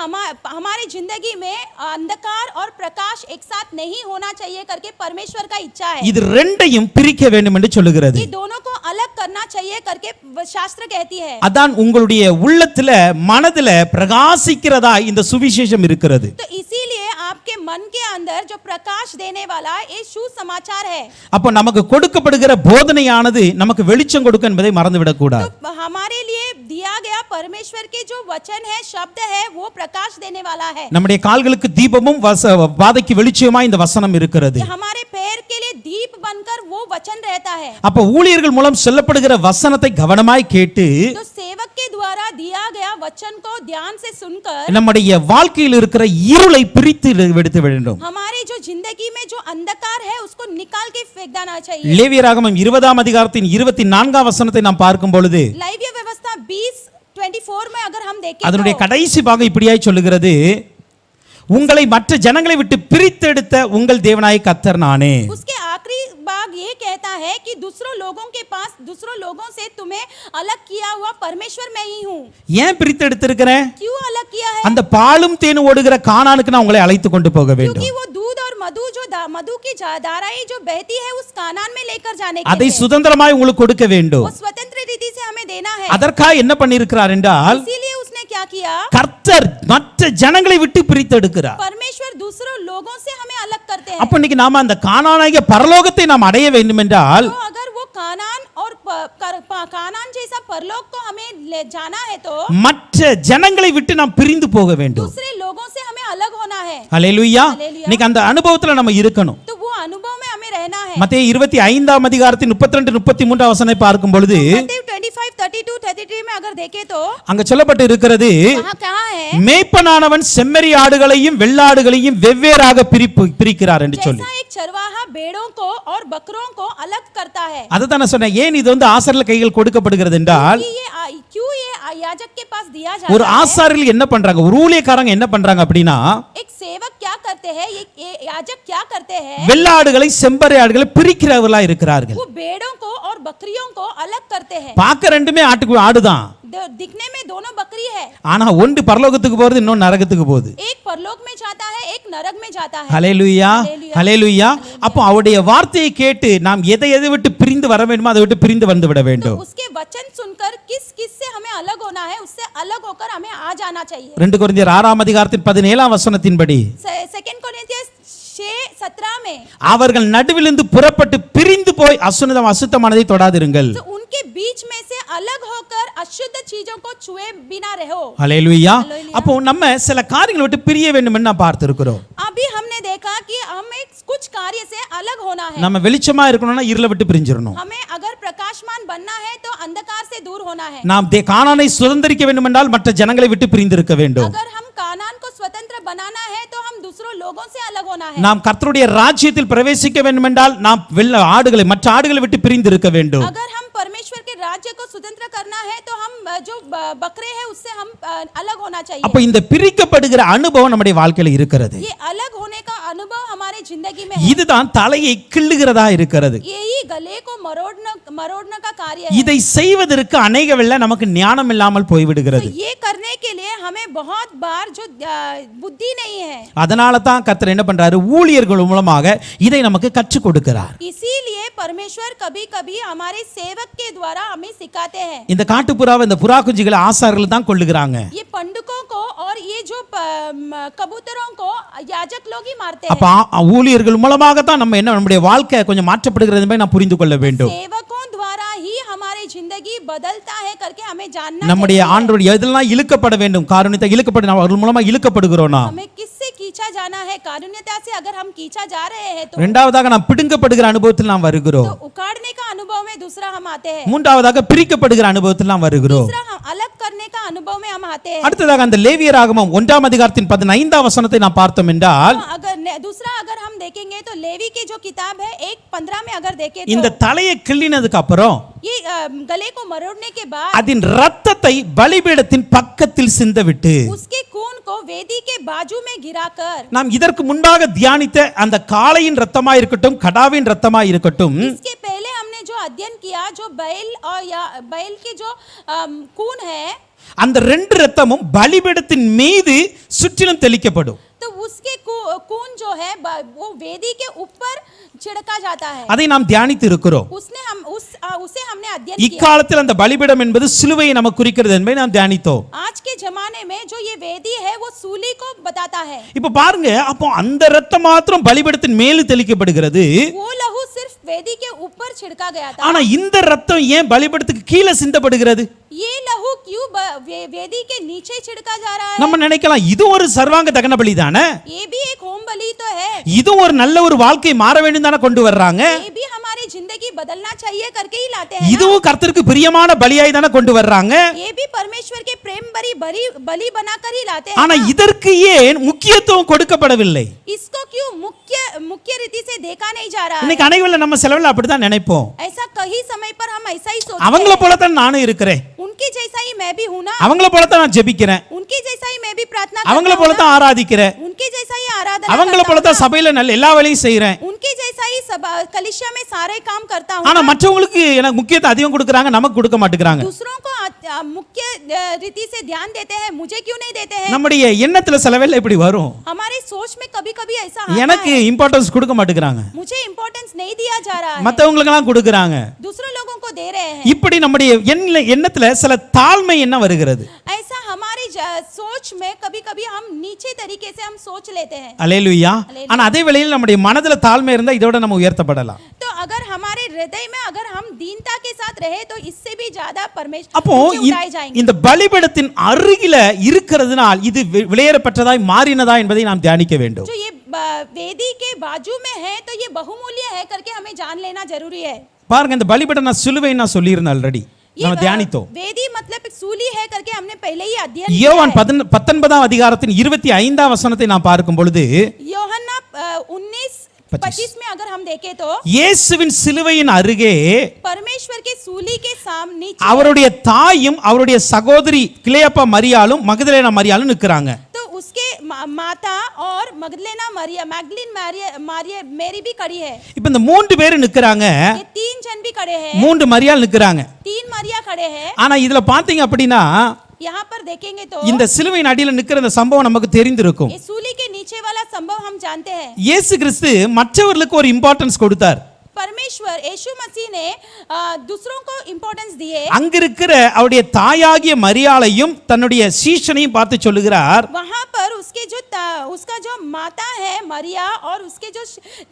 B: हमारी जिंदगी में अंधकार और प्रकाश एक साथ नहीं होना चाहिए करके परमेश्वर का इच्छा है।
A: இது ரெண்டையும் பிரிக்க வேண்டும் என்று சொல்லுகிறது.
B: ये दोनों को अलग करना चाहिए करके शास्त्र कहती है।
A: அதான் உங்களுடைய உள்ளத்துல மனதுல பிரகாசிக்கிறதா இந்த சுவிசேஷம் இருக்கிறது.
B: तो इसीलिए आपके मन के अंदर जो प्रकाश देने वाला ये सुसमाचार है।
A: அப்ப நமக்கு கொடுக்கப்படுகிற போதனையானது நமக்கு வெளிச்சம் கொடுக்கும் என்பதை மறந்துவிடக் கூடாது.
B: तो हमारे लिए दिया गया परमेश्वर के जो वचन है, शब्द है, वो प्रकाश देने वाला है।
A: நம்முடைய கால்களுக்கு தீபமும் பாதைக்கு வெளிச்சமா இந்த வசனம் இருக்கிறது.
B: हमारे पैर के लिए दीप बनकर वो वचन रहता है।
A: அப்ப ஊழியர்கள் மூலம் சொல்லப்படுகிற வசனத்தை கவனமாய் கேட்டு
B: तो सेवक के द्वारा दिया गया वचन को ध्यान से सुनकर
A: நம்முடைய வாழ்க்கையில் இருக்கிற இருளை பிரித்து எடுத்து வேண்டும்.
B: हमारी जो जिंदगी में जो अंधकार है उसको निकाल के फेंक देना चाहिए।
A: லேவியராகமம் 20ஆம் அதிகாரத்தின் 24ஆம் வசனத்தை நாம் பார்க்கும் பொழுது
B: लाइव्य व्यवस्था 20:24 में अगर हम देखें
A: அதனுடைய
B: तो
A: கடைசி பாகம் இப்படியாய் சொல்லுகிறது, உங்களை மற்ற ஜனங்களை விட்டு பிரித்தெடுத்த உங்கள் தேவனாய் கர்த்தர் நானே.
B: उसके आखिरी भाग ये कहता है कि दूसरों लोगों से तुम्हें अलग किया हुआ परमेश्वर मैं ही हूँ।
A: ஏன் பிரித்தெடுத்திருக்கிறேன்?
B: क्यों अलग किया है?
A: அந்த பாலும் தேனும் ஓடுகிற கானானுக்கு நான் உங்களை அழைத்து கொண்டு போக வேண்டும்.
B: क्योंकि वो दूध और मधु की धाराएं जो बहती है उस कानान में लेकर जाने के
A: அதை
B: लिए
A: சுதந்திரமாய் உங்களுக்கு கொடுக்க வேண்டும்.
B: वो स्वतंत्र रीति से हमें देना है।
A: அதற்காக என்ன பண்ணியிருக்கிறார் என்றால்
B: इसीलिए उसने क्या किया?
A: கர்த்தர் மற்ற ஜனங்களை விட்டு பிரித்தெடுக்கிறார்.
B: परमेश्वर दूसरों लोगों से हमें अलग करते हैं।
A: அப்ப இன்னைக்கு நாம அந்த கானானாகிய பரலோகத்தை நாம் அடைய வேண்டும் என்றால்
B: तो अगर वो कानान और कानान जैसा परलोक को हमें ले जाना है तो
A: மற்ற ஜனங்களை விட்டு நாம் பிரிந்து போக வேண்டும்.
B: दूसरे लोगों से हमें अलग होना है।
A: ஹல்லேலூயா.
B: ஹல்லேலூயா.
A: இன்னைக்கு அந்த அனுபவத்துல நம்ம இருக்கணும்.
B: तो वो अनुभव में हमें रहना है।
A: மத்தேயு 25ஆம் அதிகாரத்தின் 32-33 வசனத்தை பார்க்கும் பொழுது
B: मत्ती 25:32-33 में अगर देखें तो
A: அங்க சொல்லப்பட்டு இருக்கிறது,
B: वहाँ कहाँ है?
A: மேய்ப்பனானவன் செம்மறி ஆடுகளையும் வெள்ளாடுகளையும் வெவ்வேறாக பிரிக்கிறார் என்று சொல்லி.
B: जैसा एक चरवाहा भेड़ों को और बकरों को अलग करता है।
A: அதுதான் நான் சொன்னேன், ஏன் இது ஆசாரியர் கையில் கொடுக்கப்படுகிறது என்றால்
B: क्यों ये याजक के पास दिया
A: ஒரு
B: जाता है?
A: ஆசாரியர்கள் என்ன பண்றாங்க, ஒரு ஊழியக்காரங்க என்ன பண்றாங்க அப்படின்னா
B: एक सेवक क्या करते हैं, ये याजक क्या करते हैं?
A: வெள்ளாடுகளை செம்பறை ஆடுகளை பிரிக்கிறவர்களா இருக்கிறார்கள்.
B: वो भेड़ों को और बकरियों को अलग करते हैं।
A: பார்க்க ரெண்டுமே ஆடுதான்.
B: दिखने में दोनों बकरी है,
A: ஆனா ஒன்று பரலோகத்துக்கு போறது, இன்னொன்று நரகத்துக்கு போகுது.
B: एक परलोक में जाता है, एक नरक में जाता है.
A: ஹல்லேலூயா, ஹல்லேலூயா. அப்போ அவருடைய வார்த்தையை கேட்டு நாம் எதை எதை விட்டு பிரிந்து வர வேண்டுமோ அதை விட்டு பிரிந்து வந்து விட
B: तो
A: வேண்டும்.
B: उसके वचन सुनकर किस किस से हमें अलग होना है, उससे अलग होकर हमें आ जाना चाहिए.
A: 2 கொரிந்தியர் 6 அதிகாரத்தின் 17 வசனத்தின்படி
B: सेकंड कोरिन्थियंस 6:17 में
A: அவர்கள் நடுவிலிருந்து புறப்பட்டு பிரிந்து போய் அசுத்தமானதை தொடாதிருங்கள்.
B: तो उनके बीच में से अलग होकर अशुद्ध चीजों को छुए बिना रहो.
A: ஹல்லேலூயா. அப்போ நம்ம சில காரியங்களை விட்டு பிரிய வேண்டும் என்று நான் பார்த்திருக்கிறோம்.
B: अभी हमने देखा कि हमें कुछ कार्य से अलग होना है.
A: நம்ம வெளிச்சமா இருக்கணும்னா இருளை விட்டு பிரிஞ்சிரணும்.
B: हमें अगर प्रकाशमान बनना है तो अंधकार से दूर होना है.
A: நாம் கானானை சுதந்தரிக்க வேண்டும் என்றால் மற்ற ஜனங்களை விட்டு பிரிந்திருக்க வேண்டும்.
B: अगर हम कानान को स्वतंत्र बनाना है तो हम दूसरों लोगों से अलग होना है.
A: நாம் கர்த்தருடைய ராஜ்யத்தில் பிரவேசிக்க வேண்டும் என்றால் நாம் மற்ற ஆடுகளை விட்டு பிரிந்திருக்க வேண்டும்.
B: अगर हम परमेश्वर के राज्य को स्वतंत्र करना है तो हम जो बकरे हैं उससे हम अलग होना चाहिए.
A: அப்ப இந்த பிரிக்கப்படுகிற அனுபவம் நம்முடைய வாழ்க்கையில இருக்கிறது.
B: ये अलग होने का अनुभव हमारे जिंदगी में है.
A: இதுதான் தலையை கிள்ளுகிறதா இருக்கிறது.
B: यही गले को मरोड़ने का कार्य है.
A: இதை செய்வதற்கு அநேக வேளை நமக்கு ஞானம் இல்லாமல் போய்விடுகிறது.
B: तो ये करने के लिए हमें बहुत बार जो बुद्धि नहीं है.
A: அதனால தான் கர்த்தர் என்ன பண்றாரு, ஊழியர்கள் மூலமாக இதை நமக்கு கற்றுக் கொடுக்கிறார்.
B: इसीलिए परमेश्वर कभी-कभी हमारे सेवक के द्वारा हमें सिखाते हैं.
A: இந்த காட்டுப்புறாவை, இந்த புறா குஞ்சுகளை ஆசாரிகள் தான் கொல்லுகிறாங்க.
B: ये पंडुकों को और ये जो कबूतरों को याजक लोग ही मारते
A: அப்ப
B: हैं.
A: ஊழியர்கள் மூலமாக தான் நம்முடைய வாழ்க்கை கொஞ்சம் மாற்றப்படுகிறது என்பதை நாம் புரிந்து கொள்ள வேண்டும்.
B: सेवकों द्वारा ही हमारी जिंदगी बदलता है करके हमें जानना
A: நம்முடைய
B: चाहिए.
A: ஆண்டவருடைய எதெல்லாம் இழுக்கப்பட வேண்டும், காருண்யத்தை இழுக்கப்பட அவர்கள் மூலமா இழுக்கப்படுகிறோம்.
B: हमें किससे खींचा जाना है, कारुण्यता से अगर हम खींचा जा रहे हैं तो
A: இரண்டாவதாக நாம் பிடுங்கப்படுகிற அனுபவத்தில் நாம் வருகிறோம்.
B: तो उखाड़ने का अनुभव में दूसरा हम आते हैं.
A: மூன்றாவதாக பிரிக்கப்படுகிற அனுபவத்தில் நாம் வருகிறோம்.
B: तीसरा हम अलग करने का अनुभव में हम आते हैं.
A: அடுத்ததாக அந்த லேவியராகமம் 1 அதிகாரத்தின் 15 வசனத்தை நாம் பார்த்தோம் என்றால்,
B: अगर हम देखेंगे तो लेवी की जो किताब है 1:15 में अगर देखें
A: இந்த
B: तो
A: தலையை கிள்ளினதுக்கு அப்புறம்
B: ये गले को मरोड़ने के बाद
A: அதன் இரத்தத்தை பலிபீடத்தின் பக்கத்தில் சிந்தவிட்டு,
B: उसके खून को वेदी के बाजू में गिराकर,
A: நாம் இதற்கு முன்பாக தியானித்த அந்த காளையின் இரத்தமா இருக்கட்டும், கடாவின் இரத்தமா இருக்கட்டும்,
B: इसके पहले हमने जो अध्ययन किया जो बैल और या बैल के जो खून है,
A: அந்த ரெண்டு இரத்தமும் பலிபீடத்தின் மீது சுற்றிலும் தெளிக்கப்படும்.
B: तो उसके खून जो है वो वेदी के ऊपर छिड़का जाता है.
A: அதை நாம் தியானித்து இருக்கிறோம்.
B: उसे हमने अध्ययन किया.
A: இக்காலத்தில் அந்த பலிபீடம் என்பது சிலுவையை நமக்கு குறிக்கிறது என்பதை நாம் தியானித்தோம்.
B: आज के जमाने में जो ये वेदी है वो सूली को बताता है.
A: இப்ப பாருங்க, அப்போ அந்த இரத்தம் மாத்திரம் பலிபீடத்தின் மேல் தெளிக்கப்படுகிறது.
B: वो लहू सिर्फ वेदी के ऊपर छिड़का गया था.
A: ஆனா இந்த இரத்தம் ஏன் பலிபீடத்துக்கு கீழே சிந்தப்படுகிறது?
B: ये लहू क्यों वेदी के नीचे छिड़का जा रहा है?
A: நம்ம நினைக்கலாம் இது ஒரு சர்வாங்க தகன பலி தானே,
B: ये भी एक होम बलि तो है,
A: இது ஒரு நல்ல ஒரு வாழ்க்கை மாற வேண்டும் தானே கொண்டு வர்றாங்க,
B: ये भी हमारी जिंदगी बदलना चाहिए करके ही लाते हैं.
A: இதுவும் கர்த்தருக்கு பிரியமான பலியாய் தானே கொண்டு வர்றாங்க.
B: ये भी परमेश्वर के प्रेम भरी बलि बनाकर ही लाते हैं.
A: ஆனா இதற்கு ஏன் முக்கியத்துவம் கொடுக்கப்படவில்லை?
B: इसको क्यों मुख्य रीति से देखा नहीं जा रहा है?
A: இன்னைக்கு அனைவரும் நம்ம செலவில் அப்படிதான் நினைப்போம்.
B: ऐसा कई समय पर हम ऐसा ही सोचते
A: அவங்கள
B: हैं.
A: போல தான் நானும் இருக்கிறேன்,
B: उनके जैसा ही मैं भी हूं ना,
A: அவங்கள போல தான் நான் ஜெபிக்கிறேன்,
B: उनके जैसा ही मैं भी प्रार्थना
A: அவங்கள
B: करता
A: போல
B: हूं
A: தான்
B: ना,
A: ஆராதிக்கிறேன்,
B: उनके जैसा ही आराधना
A: அவங்கள
B: करता
A: போல
B: हूं
A: தான்
B: ना,
A: சபையில நல்ல எல்லா வேலையும் செய்றேன்.
B: उनके जैसा ही कलीसिया में सारे काम करता हूं
A: ஆனா
B: ना.
A: மற்றவங்களுக்கு எனக்கு முக்கியத்துவம் அதிகம் கொடுக்கறாங்க, நமக்கு கொடுக்க மாட்டேங்கிறாங்க.
B: दूसरों को मुख्य रीति से ध्यान देते हैं, मुझे क्यों नहीं देते हैं?
A: நம்முடைய எண்ணத்துல சில வேளை இப்படி வரும்,
B: हमारे सोच में कभी-कभी ऐसा आता
A: எனக்கு
B: है,
A: இம்பார்ட்டன்ஸ் கொடுக்க மாட்டேங்கிறாங்க,
B: मुझे इंपॉर्टेंस नहीं दिया जा रहा है,
A: மத்தவங்களுக்கு எல்லாம் கொடுக்கறாங்க.
B: दूसरे लोगों को दे रहे हैं.
A: இப்படி நம்முடைய எண்ணத்துல சில தாழ்மை என்ன வருகிறது?
B: ऐसा हमारी सोच में कभी-कभी हम नीचे तरीके से हम सोच लेते हैं.
A: அல்லேலூயா. ஆனா அதே வேளையில் நம்முடைய மனதுல தாழ்மை இருந்தா இதோட நம்ம உயர்த்தப்படலாம்.
B: तो अगर हमारे हृदय में अगर हम दीनता के साथ रहे तो इससे भी ज्यादा परमेश्वर
A: அப்போ
B: ऊंचे उठाए जाएंगे.
A: இந்த பலிபீடத்தின் அருகில இருக்கிறதுனால் இது விலையேறப்பட்டதாய் மாறினதா என்பதை நாம் தியானிக்க வேண்டும்.
B: जो ये वेदी के बाजू में है तो ये बहुमूल्य है करके हमें जान लेना जरूरी है.
A: பாருங்க, இந்த பலிபீடம் நான் சிலுவை நான் சொல்லியிருந்தேன் ஆல்ரெடி, நம்ம தியானித்தோம்.
B: वेदी मतलब एक सूली है करके हमने पहले ही अध्ययन किया
A: யோவான்
B: है.
A: 19 அதிகாரத்தின் 25 வசனத்தை நாம் பார்க்கும் பொழுது,
B: யோहन्ना 19:25 में अगर हम देखें तो
A: இயேசுவின் சிலுவையின் அருகே
B: परमेश्वर के सूली के सामने
A: அவருடைய தாயும் அவருடைய சகோதரி கிளையப்பா மரியாளும் மகதலேனா மரியாளும் நிற்கிறாங்க.
B: तो उसके माता और मगदलेना मरिया मैगदलीन मारिया मेरी भी खड़ी है।
A: இப்போ இந்த மூன்று பேர் நிற்கிறாங்க,
B: ये तीन जन भी खड़े हैं,
A: மூன்று மரியாள் நிற்கிறாங்க.
B: तीन मरिया खड़े हैं।
A: ஆனா இதுல பாத்தீங்க அப்படின்னா
B: यहाँ पर देखेंगे तो
A: இந்த சிலுவையின் அடியில நிக்கிற இந்த சம்பவம் நமக்கு தெரிந்திருக்கும்.
B: ये सूली के नीचे वाला संभव हम जानते हैं।
A: இயேசு கிறிஸ்து மற்றவர்களுக்கு ஒரு இம்பார்ட்டன்ஸ் கொடுத்தார்.
B: परमेश्वर यीशु मसीह ने दूसरों को इंपॉर्टेंस दिए।
A: அங்க இருக்கிற அவருடைய தாயாகிய மரியாளையும் தன்னுடைய சீஷனையும் பார்த்து சொல்லுகிறார்,
B: वहां पर उसका जो माता है मरिया और उसके जो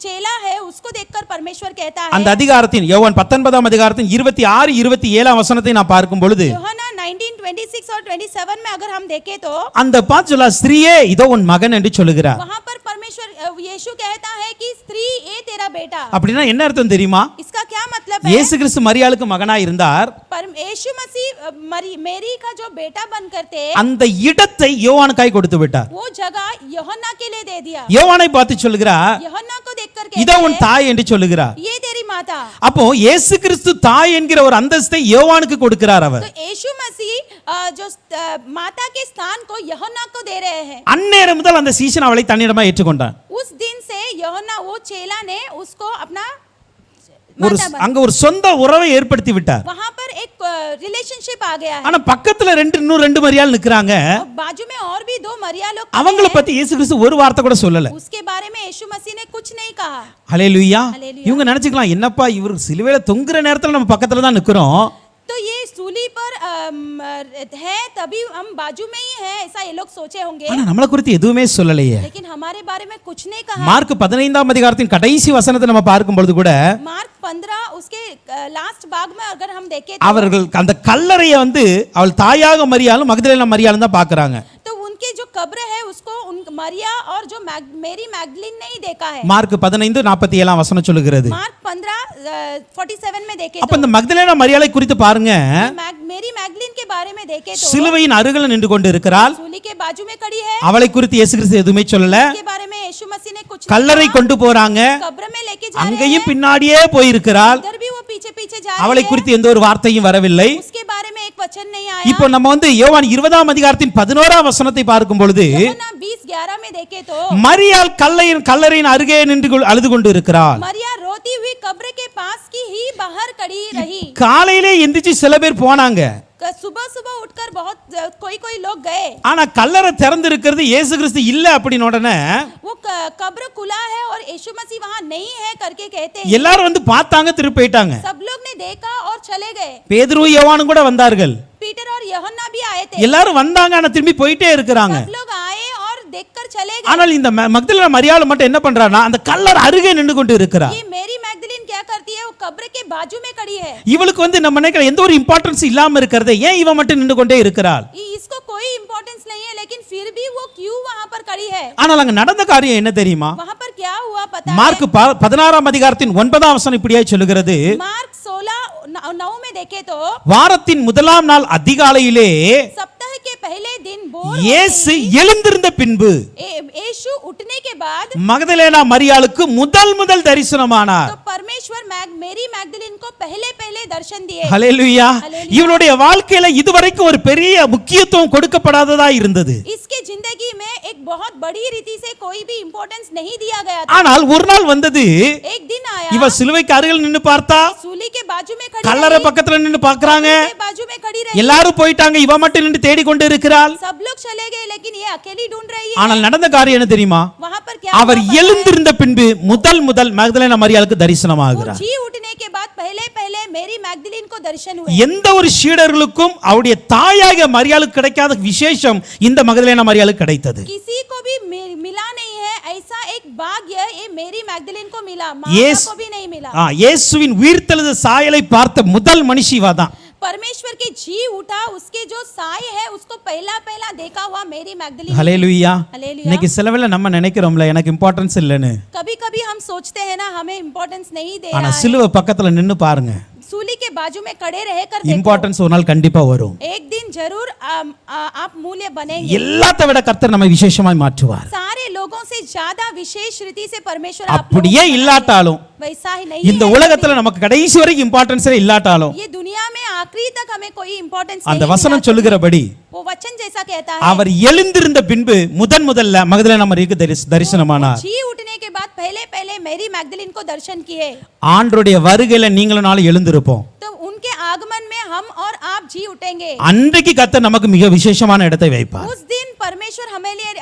B: चेला है उसको देखकर परमेश्वर कहता है।
A: அந்த அதிகாரத்தின் யோவான் 19ஆம் அதிகாரத்தின் 26 27ஆம் வசனத்தை நான் பார்க்கும் பொழுது
B: யோவானா 19:26 और 27 में अगर हम देखें तो
A: அந்த பார்த்து சொல்ல ஸ்திரீயே இதோ உன் மகன் என்று சொல்லுகிறார்.
B: वहां पर परमेश्वर यीशु कहता है कि स्त्री ये तेरा बेटा।
A: அப்படினா என்ன அர்த்தம் தெரியுமா?
B: इसका क्या मतलब है?
A: இயேசு கிறிஸ்து மரியாளுக்கு மகனா இருந்தார்.
B: यीशु मसीह मेरी का जो बेटा बनकर थे
A: அந்த இடத்தை யோவானுக்காய் கொடுத்து விட்டார்.
B: वो जगह யோहन्ना के लिए दे दिया।
A: யோவானை பார்த்து சொல்லுகிறார்,
B: யோहन्ना को देखकर
A: இதோ
B: कहता
A: உன்
B: है
A: தாய் என்று சொல்லுகிறார்.
B: ये तेरी माता।
A: அப்போ இயேசு கிறிஸ்து தாய் என்கிற ஒரு அந்தஸ்தை யோவானுக்கு கொடுக்கிறார் அவர்.
B: तो यीशु मसीह जो माता के स्थान को யோहन्ना को दे रहे हैं।
A: அந்நேரம் முதல் அந்த சீஷன் அவளை தன்னிடமா ஏற்றுக்கொண்டான்.
B: उस दिन से யோहन्ना वो चेला ने उसको अपना
A: ஒரு அங்க ஒரு சொந்த உறவை ஏற்படுத்தி விட்டார்.
B: वहां पर एक रिलेशनशिप आ गया है।
A: ஆனா பக்கத்துல இன்னும் ரெண்டு மரியாள் நிக்கறாங்க.
B: बाजू में और भी दो मरिया लोग
A: அவங்கள பத்தி இயேசு கிறிஸ்து ஒரு வார்த்தை கூட சொல்லல.
B: उसके बारे में यीशु मसीह ने कुछ नहीं कहा।
A: ஹல்லேலூயா. இவங்க நினைச்சுக்கலாம், என்னப்பா இவர் சிலுவையில தொங்குற நேரத்துல நம்ம பக்கத்துல தான் நிக்கிறோம்.
B: तो ये सूली पर है तभी हम बाजू में ही है ऐसा ये लोग सोचे होंगे।
A: ஆனா நம்மள குறித்து எதுவுமே சொல்லலையே.
B: लेकिन हमारे बारे में कुछ नहीं कहा।
A: மார்க் 15ஆம் அதிகாரத்தின் கடைசி வசனத்தை நம்ம பார்க்கும் பொழுது கூட
B: मार्क 15 उसके लास्ट भाग में अगर हम देखें
A: அவர்கள் அந்த கல்லறையை அவள் தாயாக மரியாளும் மகதலேனா மரியாளும் தான் பார்க்கறாங்க.
B: तो उनके जो कब्र है उसको उन मरिया और जो मेरी मैगदलीन नहीं देखा है।
A: மார்க் 15:47ஆம் வசனம் சொல்லுகிறது.
B: मार्क 15:47 में देखे
A: அப்ப இந்த மகதலேனா மரியாளை குறித்து பாருங்க.
B: मेरी मैगदलीन के बारे में देखे तो
A: சிலுவையின் அருகில் நின்று கொண்டு இருக்கிறாள்.
B: सूली के बाजू में खड़ी है।
A: அவளை குறித்து இயேசு கிறிஸ்து எதுவுமே சொல்லல.
B: इसके बारे में यीशु मसीह ने कुछ
A: கல்லறை கொண்டு போறாங்க,
B: कब्र में लेके जा रहे
A: அங்கேயும் பின்னாடியே போயிருக்கிறாள்.
B: हैं। उधर भी वो पीछे पीछे जा
A: அவளை
B: रहे
A: குறித்து எந்த ஒரு வார்த்தையும் வரவில்லை.
B: हैं। उसके बारे में एक वचन नहीं आया।
A: இப்போ நம்ம யோவான் 20ஆம் அதிகாரத்தின் 11ஆம் வசனத்தை பார்க்கும் பொழுது
B: யோவானா 20:11 में देखे तो
A: மரியாள் கல்லறையின் அருகே நின்று அழுது கொண்டு இருக்கிறாள்.
B: मरिया रोती हुई कब्र के पास की ही बाहर खड़ी रही।
A: காலையிலே எந்திரிச்சு சில பேர் போனாங்க.
B: सुबह सुबह उठकर बहुत कोई लोग गए।
A: ஆனா கல்லறை திறந்து இருக்கிறது இயேசு கிறிஸ்து இல்ல அப்படின உடனே
B: वो कब्र खुला है और यीशु मसीह वहां नहीं है करके कहते हैं।
A: எல்லாரும் பார்த்தாங்க, திருப்பி போயிட்டாங்க.
B: सब लोग ने देखा और चले गए।
A: பேதுரு யோவானும் கூட வந்தார்கள்.
B: पीटर और यूहन्ना भी आए थे।
A: எல்லாரும் வந்தாங்க, ஆனா திரும்பி போயிட்டே இருக்காங்க.
B: सब लोग आए और देखकर चले गए।
A: ஆனால் இந்த மக்தலேனா மரியாள் மட்டும் என்ன பண்றானா, அந்த கல்லறை அருகே நின்று கொண்டு இருக்கிறா.
B: ये मेरी मैगदलीन क्या करती है? वो कब्र के बाजू में खड़ी है।
A: இவளுக்கு நம்ம நினைக்கிற எந்த ஒரு இம்பார்ட்டன்ஸ் இல்லாம இருக்கிறது, ஏன் இவ மட்டும் நின்று கொண்டே இருக்கிறாள்?
B: इसको कोई इंपॉर्टेंस नहीं है लेकिन फिर भी वो क्यों वहां पर खड़ी है?
A: ஆனால் அங்க நடந்த காரியம் என்ன தெரியுமா?
B: वहां पर क्या हुआ पता है?
A: மார்க் 16ஆம் அதிகாரத்தின் 9ஆம் வசனம் இப்படியே சொல்லுகிறது.
B: मार्क 16:9 में देखे तो
A: வாரத்தின் முதலாம் நாள் அதிகாலையிலே
B: सप्ताह के पहले दिन भोर
A: இயேசு எழுந்திருந்த பின்பு
B: यीशु उठने के बाद
A: மகதலேனா மரியாளுக்கு முதல் தரிசனமானார்.
B: तो परमेश्वर मेरी मैगदलीन को पहले दर्शन दिए।
A: ஹல்லேலூயா. இவளுடைய வாழ்க்கையில இதுவரைக்கும் ஒரு பெரிய முக்கியத்துவம் கொடுக்கப்படாததா இருந்தது.
B: इसके जिंदगी में एक बहुत बड़ी रीति से कोई भी इंपॉर्टेंस नहीं दिया गया था।
A: ஆனால் ஒரு நாள் வந்தது,
B: एक दिन आया,
A: இவ சிலுவைக்கு அருகில் நின்னு பார்த்தா,
B: सूली के बाजू में खड़ी
A: கல்லறை
B: रही,
A: பக்கத்துல நின்னு பார்க்கறாங்க.
B: के बाजू में खड़ी रही।
A: எல்லாரும் போயிட்டாங்க, இவ மட்டும் நின்னு தேடி கொண்டு இருக்கிறாள்.
B: सब लोग चले गए लेकिन ये अकेली ढूंढ रही है।
A: ஆனால் நடந்த காரியம் என்ன தெரியுமா?
B: वहां पर क्या
A: அவர்
B: हुआ पता है?
A: எழுந்திருந்த பின்பு முதல் மகதலேனா மரியாளுக்கு
B: वो
A: தரிசனமாகிறார்.
B: जी उठने के बाद पहले मेरी मैगदलीन को दर्शन हुए।
A: எந்த ஒரு சீடர்களுக்கும் அவருடைய தாயாக மரியாளுக்கு கிடைக்காத விசேஷம் இந்த மகதலேனா மரியாளுக்கு கிடைத்தது.
B: किसी को भी मिला नहीं है ऐसा एक भाग्य ये मेरी मैगदलीन को मिला,
A: Yes.
B: मार्था को भी नहीं मिला।
A: இயேசுவின் உயிர்த்தெழுந்த சாயலை பார்த்த முதல் மனுஷி இவ தான்.
B: परमेश्वर के जी उठा उसके जो साय है उसको पहला देखा हुआ मेरी मैगदलीन।
A: ஹல்லேலூயா.
B: हालेलुया।
A: இன்னைக்கு சிலவேளை நம்ம நினைக்கிறோம்ல, எனக்கு இம்பார்ட்டன்ஸ் இல்லைன்னு.
B: कभी हम सोचते हैं ना हमें इंपॉर्टेंस नहीं दे
A: ஆனா
B: रहा है।
A: சிலுவை பக்கத்துல நின்னு பாருங்க,
B: सूली के बाजू में खड़े रहकर देखो,
A: இம்பார்ட்டன்ஸ் ஒரு நாள் கண்டிப்பா வரும்.
B: एक दिन जरूर आप मूल्य बनेंगे।
A: எல்லாத்த விட கர்த்தர் நம்மை விசேஷமாய் மாற்றுவார்.
B: सारे लोगों से ज्यादा विशेष रीति से परमेश्वर आप लोगों
A: அப்படியே
B: को
A: இல்லாட்டாலும்
B: वैसा ही नहीं
A: இந்த
B: है
A: உலகத்துல நமக்கு கடைசி வரைக்கும் இம்பார்ட்டன்ஸே இல்லாட்டாலும்
B: ये दुनिया में आखिरी तक हमें कोई इंपॉर्टेंस
A: அந்த
B: नहीं
A: வசனம்
B: मिला,
A: சொல்லுகிறபடி
B: वो वचन जैसा कहता है
A: அவர் எழுந்திருந்த பின்பு முதல்ல மகதலேனா மரியாக்கு தரிசனமானார்
B: जी उठने के बाद पहले मैरी मैगदलीन को दर्शन किए
A: ஆண்டவருடைய வருகையில நீங்களும் நாளும் எழுந்திருப்போம்
B: तो उनके आगमन में हम और आप जी उठेंगे
A: அன்றைக்கு கர்த்தர் நமக்கு மிக விசேஷமான இடத்தை வைப்பார்
B: उस दिन परमेश्वर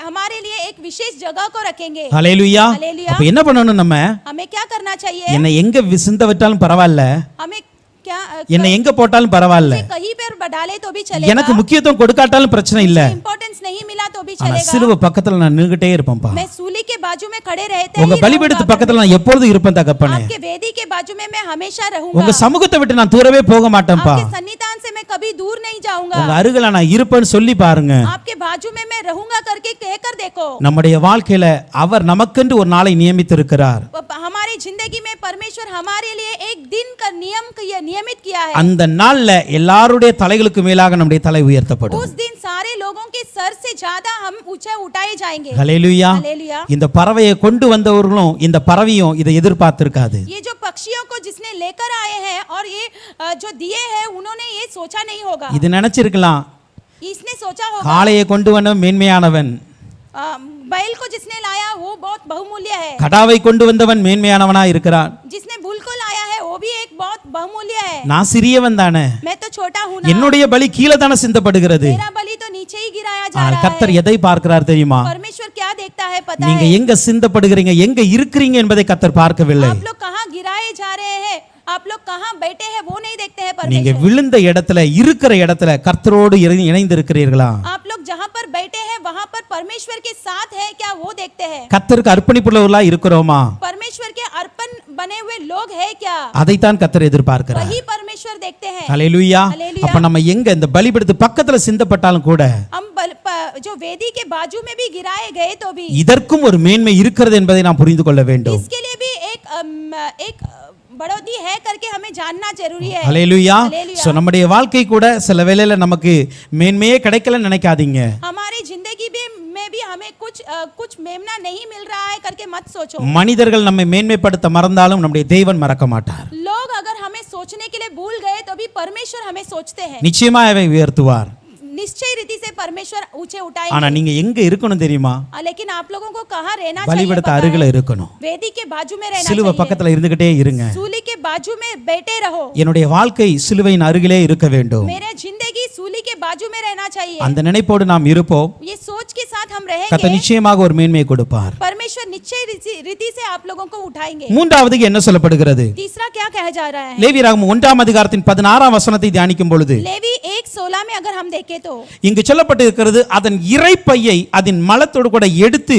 B: हमारे लिए एक विशेष जगह को रखेंगे
A: ஹல்லேலூயா
B: हालेलुया।
A: அப்ப என்ன பண்ணணும் நம்ம
B: हमें क्या करना चाहिए
A: என்னை எங்க சிந்த விட்டாலும் பரவாயில்ல
B: हमें क्या
A: என்னை எங்க போட்டாலும் பரவாயில்ல
B: मुझे कहीं पर डाले तो भी चलेगा
A: எனக்கு முக்கியத்துவம் கொடுக்காட்டாலும் பிரச்சனை இல்ல
B: इंपॉर्टेंस नहीं मिला तो भी
A: ஆனா
B: चलेगा
A: சிலுவை பக்கத்துல நான் நின்னுகிட்டே இருப்பேன்பா
B: मैं सूली के बाजू में खड़े रहते
A: உங்க
B: ही
A: பலிபீடத்து பக்கத்துல நான் எப்பொழுதும் இருப்பேன் தகப்பனே
B: आपके वेदी के बाजू में मैं हमेशा
A: உங்க
B: रहूंगा
A: சமூகத்தை விட்டு நான் தூரவே போக மாட்டேன்ப்பா
B: आपके सन्निधान से मैं कभी दूर नहीं जाऊंगा
A: உங்க அருகில நான் இருப்பேன்னு சொல்லி பாருங்க
B: आपके बाजू में मैं रहूंगा करके कहकर देखो
A: நம்முடைய வாழ்க்கையில அவர் நமக்கென்று ஒரு நாளை நியமித்திருக்கிறார்
B: हमारी जिंदगी में परमेश्वर हमारे लिए एक दिन का नियमित किया है
A: அந்த நாள்ல எல்லாருடைய தலைகளுக்கு மேலாக நம்முடைய தலை உயர்த்தப்படும்
B: उस दिन सारे लोगों के सर से ज्यादा हम ऊंचे उठाए जाएंगे
A: ஹல்லேலூயா
B: हालेलुया।
A: இந்த பறவையை கொண்டு வந்தவர்களும் இந்த பறவையும் இதை எதிர்பார்த்திருக்காது
B: ये जो पक्षियों को जिसने लेकर आए हैं और ये जो दिए हैं उन्होंने ये सोचा नहीं होगा
A: இது நினைச்சிருக்கலாம்
B: इसने सोचा होगा
A: காளையை கொண்டு வந்தவன் மேன்மையானவன்
B: बैल को जिसने लाया वो बहुत बहुमूल्य है
A: கடாவை கொண்டு வந்தவன் மேன்மையானவனா இருக்கிறான்
B: जिसने बुल को लाया है वो भी एक बहुत बहुमूल्य है
A: நான் சிறியவன் தானே
B: मैं तो छोटा हूँ ना
A: என்னுடைய பலி கீழே தானே சிந்தப்படுகிறது
B: मेरा बलि तो नीचे ही गिराया जा
A: ஆனால்
B: रहा
A: கர்த்தர்
B: है
A: எதை பார்க்கிறார் தெரியுமா
B: परमेश्वर क्या देखता है पता
A: நீங்க
B: है
A: எங்க சிந்தப்படுகிறீங்க எங்க இருக்கிறீங்க என்பதை கர்த்தர் பார்க்கவில்லை
B: आप लोग कहाँ गिराए जा रहे हैं आप लोग कहाँ बैठे हैं वो नहीं देखते हैं
A: நீங்க
B: परमेश्वर
A: விழுந்த இடத்துல இருக்கிற இடத்துல கர்த்தரோடு இணைந்து இருக்கிறீர்களா
B: आप लोग जहाँ पर बैठे हैं वहाँ पर परमेश्वर के साथ है क्या वो देखते हैं
A: கர்த்தருக்கு அர்ப்பணிப்புள்ளவர்களா இருக்கிறோமா
B: परमेश्वर के अर्पण बने हुए लोग हैं क्या
A: அதைத்தான் கர்த்தர் எதிர்பார்க்கிறார்
B: वही परमेश्वर देखते हैं
A: ஹல்லேலூயா
B: ஹல்லேலூயா।
A: அப்ப நம்ம எங்க இந்த பலிபீடத்து பக்கத்துல சிந்தப்பட்டாலும் கூட
B: हम जो वेदी के बाजू में भी गिराए गए तो भी
A: இதற்கும் ஒரு மேன்மை இருக்கிறது என்பதை நாம் புரிந்து கொள்ள வேண்டும்
B: इसके लिए भी एक बढ़ोतरी है करके हमें जानना जरूरी है
A: ஹல்லேலூயா
B: ஹல்லேலூயா।
A: சோ நம்முடைய வாழ்க்கை கூட சில வேளையில நமக்கு மேன்மையே கிடைக்கலன்னு நினைக்காதீங்க
B: हमारी जिंदगी में भी हमें कुछ मेमना नहीं मिल रहा है करके मत सोचो
A: மனிதர்கள் நம்மை மேன்மைப்படுத்த மறந்தாலும் நம்முடைய தேவன் மறக்க மாட்டார்
B: लोग अगर हमें सोचने के लिए भूल गए तो भी परमेश्वर हमें सोचते हैं
A: நிச்சயமா அவரை உயர்த்துவார்
B: निश्चय रीति से परमेश्वर ऊंचे
A: ஆனா
B: उठाएंगे
A: நீங்க எங்க இருக்கணும் தெரியுமா
B: लेकिन आप लोगों को कहाँ रहना चाहिए
A: பலிபீடத்து
B: पता
A: அருகில
B: है?
A: இருக்கணும்
B: वेदी के बाजू में रहना
A: சிலுவை
B: चाहिए
A: பக்கத்துல இருந்துகிட்டே இருங்க
B: सूली के बाजू में बैठे रहो
A: என்னுடைய வாழ்க்கை சிலுவையின் அருகிலே இருக்க வேண்டும்
B: मेरे जिंदगी सूली के बाजू में रहना चाहिए
A: அந்த நினைப்போடு நாம் இருப்போம்
B: ये सोच के साथ हम
A: கர்த்தர்
B: रहेंगे
A: நிச்சயமாக ஒரு மேன்மையை கொடுப்பார்
B: परमेश्वर निश्चय रीति से आप लोगों को उठाएंगे
A: மூன்றாவதுக்கு என்ன சொல்லப்படுகிறது
B: तीसरा क्या कहा जा रहा है
A: லேவியராகமம் 1ஆம் அதிகாரத்தின் 16ஆம் வசனத்தை தியானிக்கும் பொழுது
B: लेवी 1:16 में अगर हम देखें तो
A: இங்கு சொல்லப்பட்டிருக்கிறது அதன் இறைப்பையை அதன் மலத்தோடு கூட எடுத்து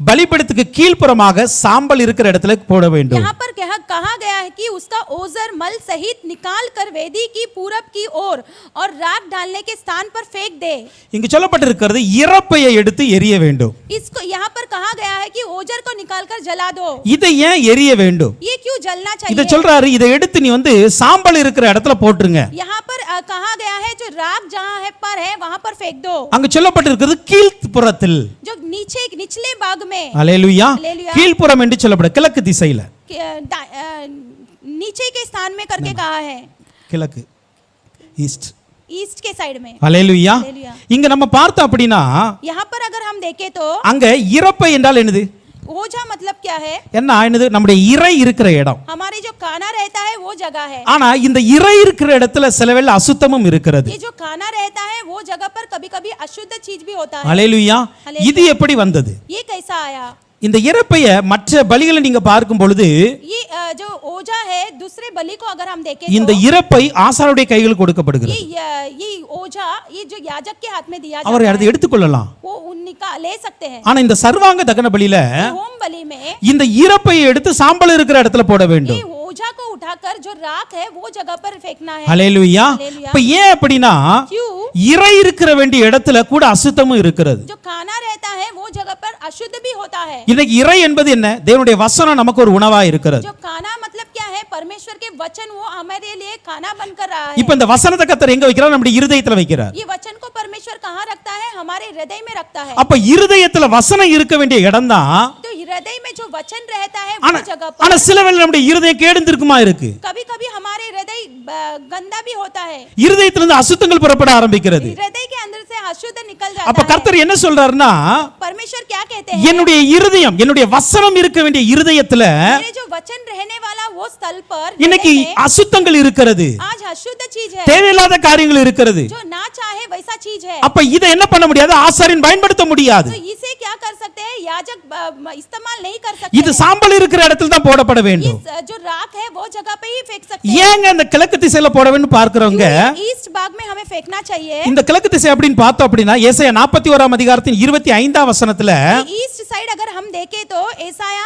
A: பலிபீடத்துக்கு கீழ்ப்புறமாக சாம்பல் இருக்கிற இடத்துல போட வேண்டும்
B: यहाँ पर कहा गया है कि उसका ओजर मल सहित निकाल कर वेदी की पूरब की ओर और राख डालने के स्थान पर फेंक दे
A: இங்கு சொல்லப்பட்டிருக்கிறது இறைப்பையை எடுத்து எரிய வேண்டும்
B: इसको यहाँ पर कहा गया है कि ओजर को निकाल कर जला दो
A: இதை ஏன் எரிய வேண்டும்
B: ये क्यों जलना
A: இத
B: चाहिए
A: சொல்றாரு இதை எடுத்து நீ வந்து சாம்பல் இருக்கிற இடத்துல போட்டுருங்க
B: यहाँ पर कहा गया है जो राख जहाँ है पर है वहाँ पर फेंक दो
A: அங்க சொல்லப்பட்டிருக்கிறது கீழ்ப்புறத்தில்
B: जो निचले भाग में
A: ஹல்லேலூயா
B: ஹல்லேலூயா।
A: கீழ்ப்புறம் என்று சொல்லப்படும் கிழக்கு திசையில
B: नीचे के स्थान में करके कहा है
A: கிழக்கு ஈஸ்ட்
B: ईस्ट के साइड में
A: ஹல்லேலூயா
B: ஹல்லேலூயா।
A: இங்க நம்ம பார்த்தோம் அப்படின்னா
B: यहाँ पर अगर हम देखें तो
A: அங்க இறைப்பை என்றால் என்னது
B: ओझा मतलब क्या है
A: என்ன என்னது நம்முடைய இறை இருக்கிற இடம்
B: हमारे जो खाना रहता है वो जगह है
A: ஆனா இந்த இறை இருக்கிற இடத்துல சில வேளை அசுத்தமும் இருக்கிறது
B: ये जो खाना रहता है वो जगह पर कभी कभी अशुद्ध चीज भी होता है
A: ஹல்லேலூயா
B: ஹல்லேலூயா।
A: இது எப்படி வந்தது
B: ये कैसा आया
A: இந்த இறைப்பைய மற்ற பலிகளை நீங்க பார்க்கும் பொழுது
B: ये जो ओझा है दूसरे बलि को अगर हम देखें
A: இந்த
B: तो
A: இறைப்பை ஆசாருடைய கையில் கொடுக்கப்படுகிறது
B: ये ओझा ये जो याजक के हाथ में दिया
A: அவர்
B: जाता
A: அதை
B: है
A: எடுத்துக்கொள்ளலாம்
B: वो उनका ले सकते हैं
A: ஆனா இந்த சர்வாங்க தகன பலியில
B: होम बलि में
A: இந்த இறைப்பையை எடுத்து சாம்பல் இருக்கிற இடத்துல போட
B: ये
A: வேண்டும்
B: ओझा को उठाकर जो राख है वो जगह पर फेंकना है
A: ஹல்லேலூயா
B: ஹல்லேலூயா।
A: இப்ப ஏன் அப்படின்னா
B: क्यों
A: இறை இருக்கிற வேண்டிய இடத்துல கூட அசுத்தமும் இருக்கிறது
B: जो खाना रहता है वो जगह पर अशुद्ध भी होता है
A: இன்னைக்கு இறை என்பது என்ன தேவனுடைய வசனம் நமக்கு ஒரு உணவா இருக்கிறது
B: जो खाना मतलब क्या है परमेश्वर के वचन वो हमारे लिए खाना बनकर रहा है
A: இப்ப இந்த வசனத்தை கர்த்தர் எங்க வைக்கிறார் நம்முடைய இருதயத்துல வைக்கிறார்
B: ये वचन को परमेश्वर कहाँ रखता है हमारे हृदय में रखता है
A: அப்ப இருதயத்துல வசனம் இருக்க வேண்டிய இடம் தான்
B: तो वचन रहता है
A: ஆனா
B: वो जगह
A: ஆனா
B: पर
A: சில வேளை நம்முடைய இருதயம் கேடுந்திருக்குமா இருக்கு.
B: कभी कभी हमारे हृदय गंदा भी होता है,
A: இருதயத்திலிருந்து அசுத்தங்கள் புறப்பட ஆரம்பிக்கிறது.
B: हृदय के अंदर से अशुद्ध निकल
A: அப்ப
B: जाता है।
A: கர்த்தர் என்ன சொல்றாருன்னா,
B: परमेश्वर क्या कहते हैं,
A: என்னுடைய இருதயம், என்னுடைய வசனம் இருக்க வேண்டிய இருதயத்துல
B: मेरे जो वचन रहने वाला वो स्थल पर
A: இன்னைக்கு
B: हृदय में
A: அசுத்தங்கள் இருக்கிறது,
B: आज अशुद्ध चीज है,
A: தேவையில்லாத காரியங்கள் இருக்கிறது.
B: जो ना चाहे वैसा चीज है।
A: அப்ப இதை என்ன பண்ண முடியாது, ஆசாரியன் பயன்படுத்த முடியாது.
B: तो इसे क्या कर सकते हैं, याजक इस्तेमाल नहीं कर
A: இது
B: सकते।
A: சாம்பல் இருக்கிற இடத்துல தான் போடப்பட வேண்டும்.
B: इस जो राख है वो जगह पे ही फेंक सकते हैं।
A: ஏங்க அந்த கிழக்கு திசையில போட வேண்டும் பார்க்கறவங்க,
B: ईस्ट भाग में हमें फेंकना चाहिए।
A: இந்த கிழக்கு திசை அப்படின்னு பார்த்தோம் அப்படின்னா ஏசாயா 41ஆம் அதிகாரத்தின் 25ஆம் வசனத்துல
B: ईस्ट साइड अगर हम देखें तो एसाया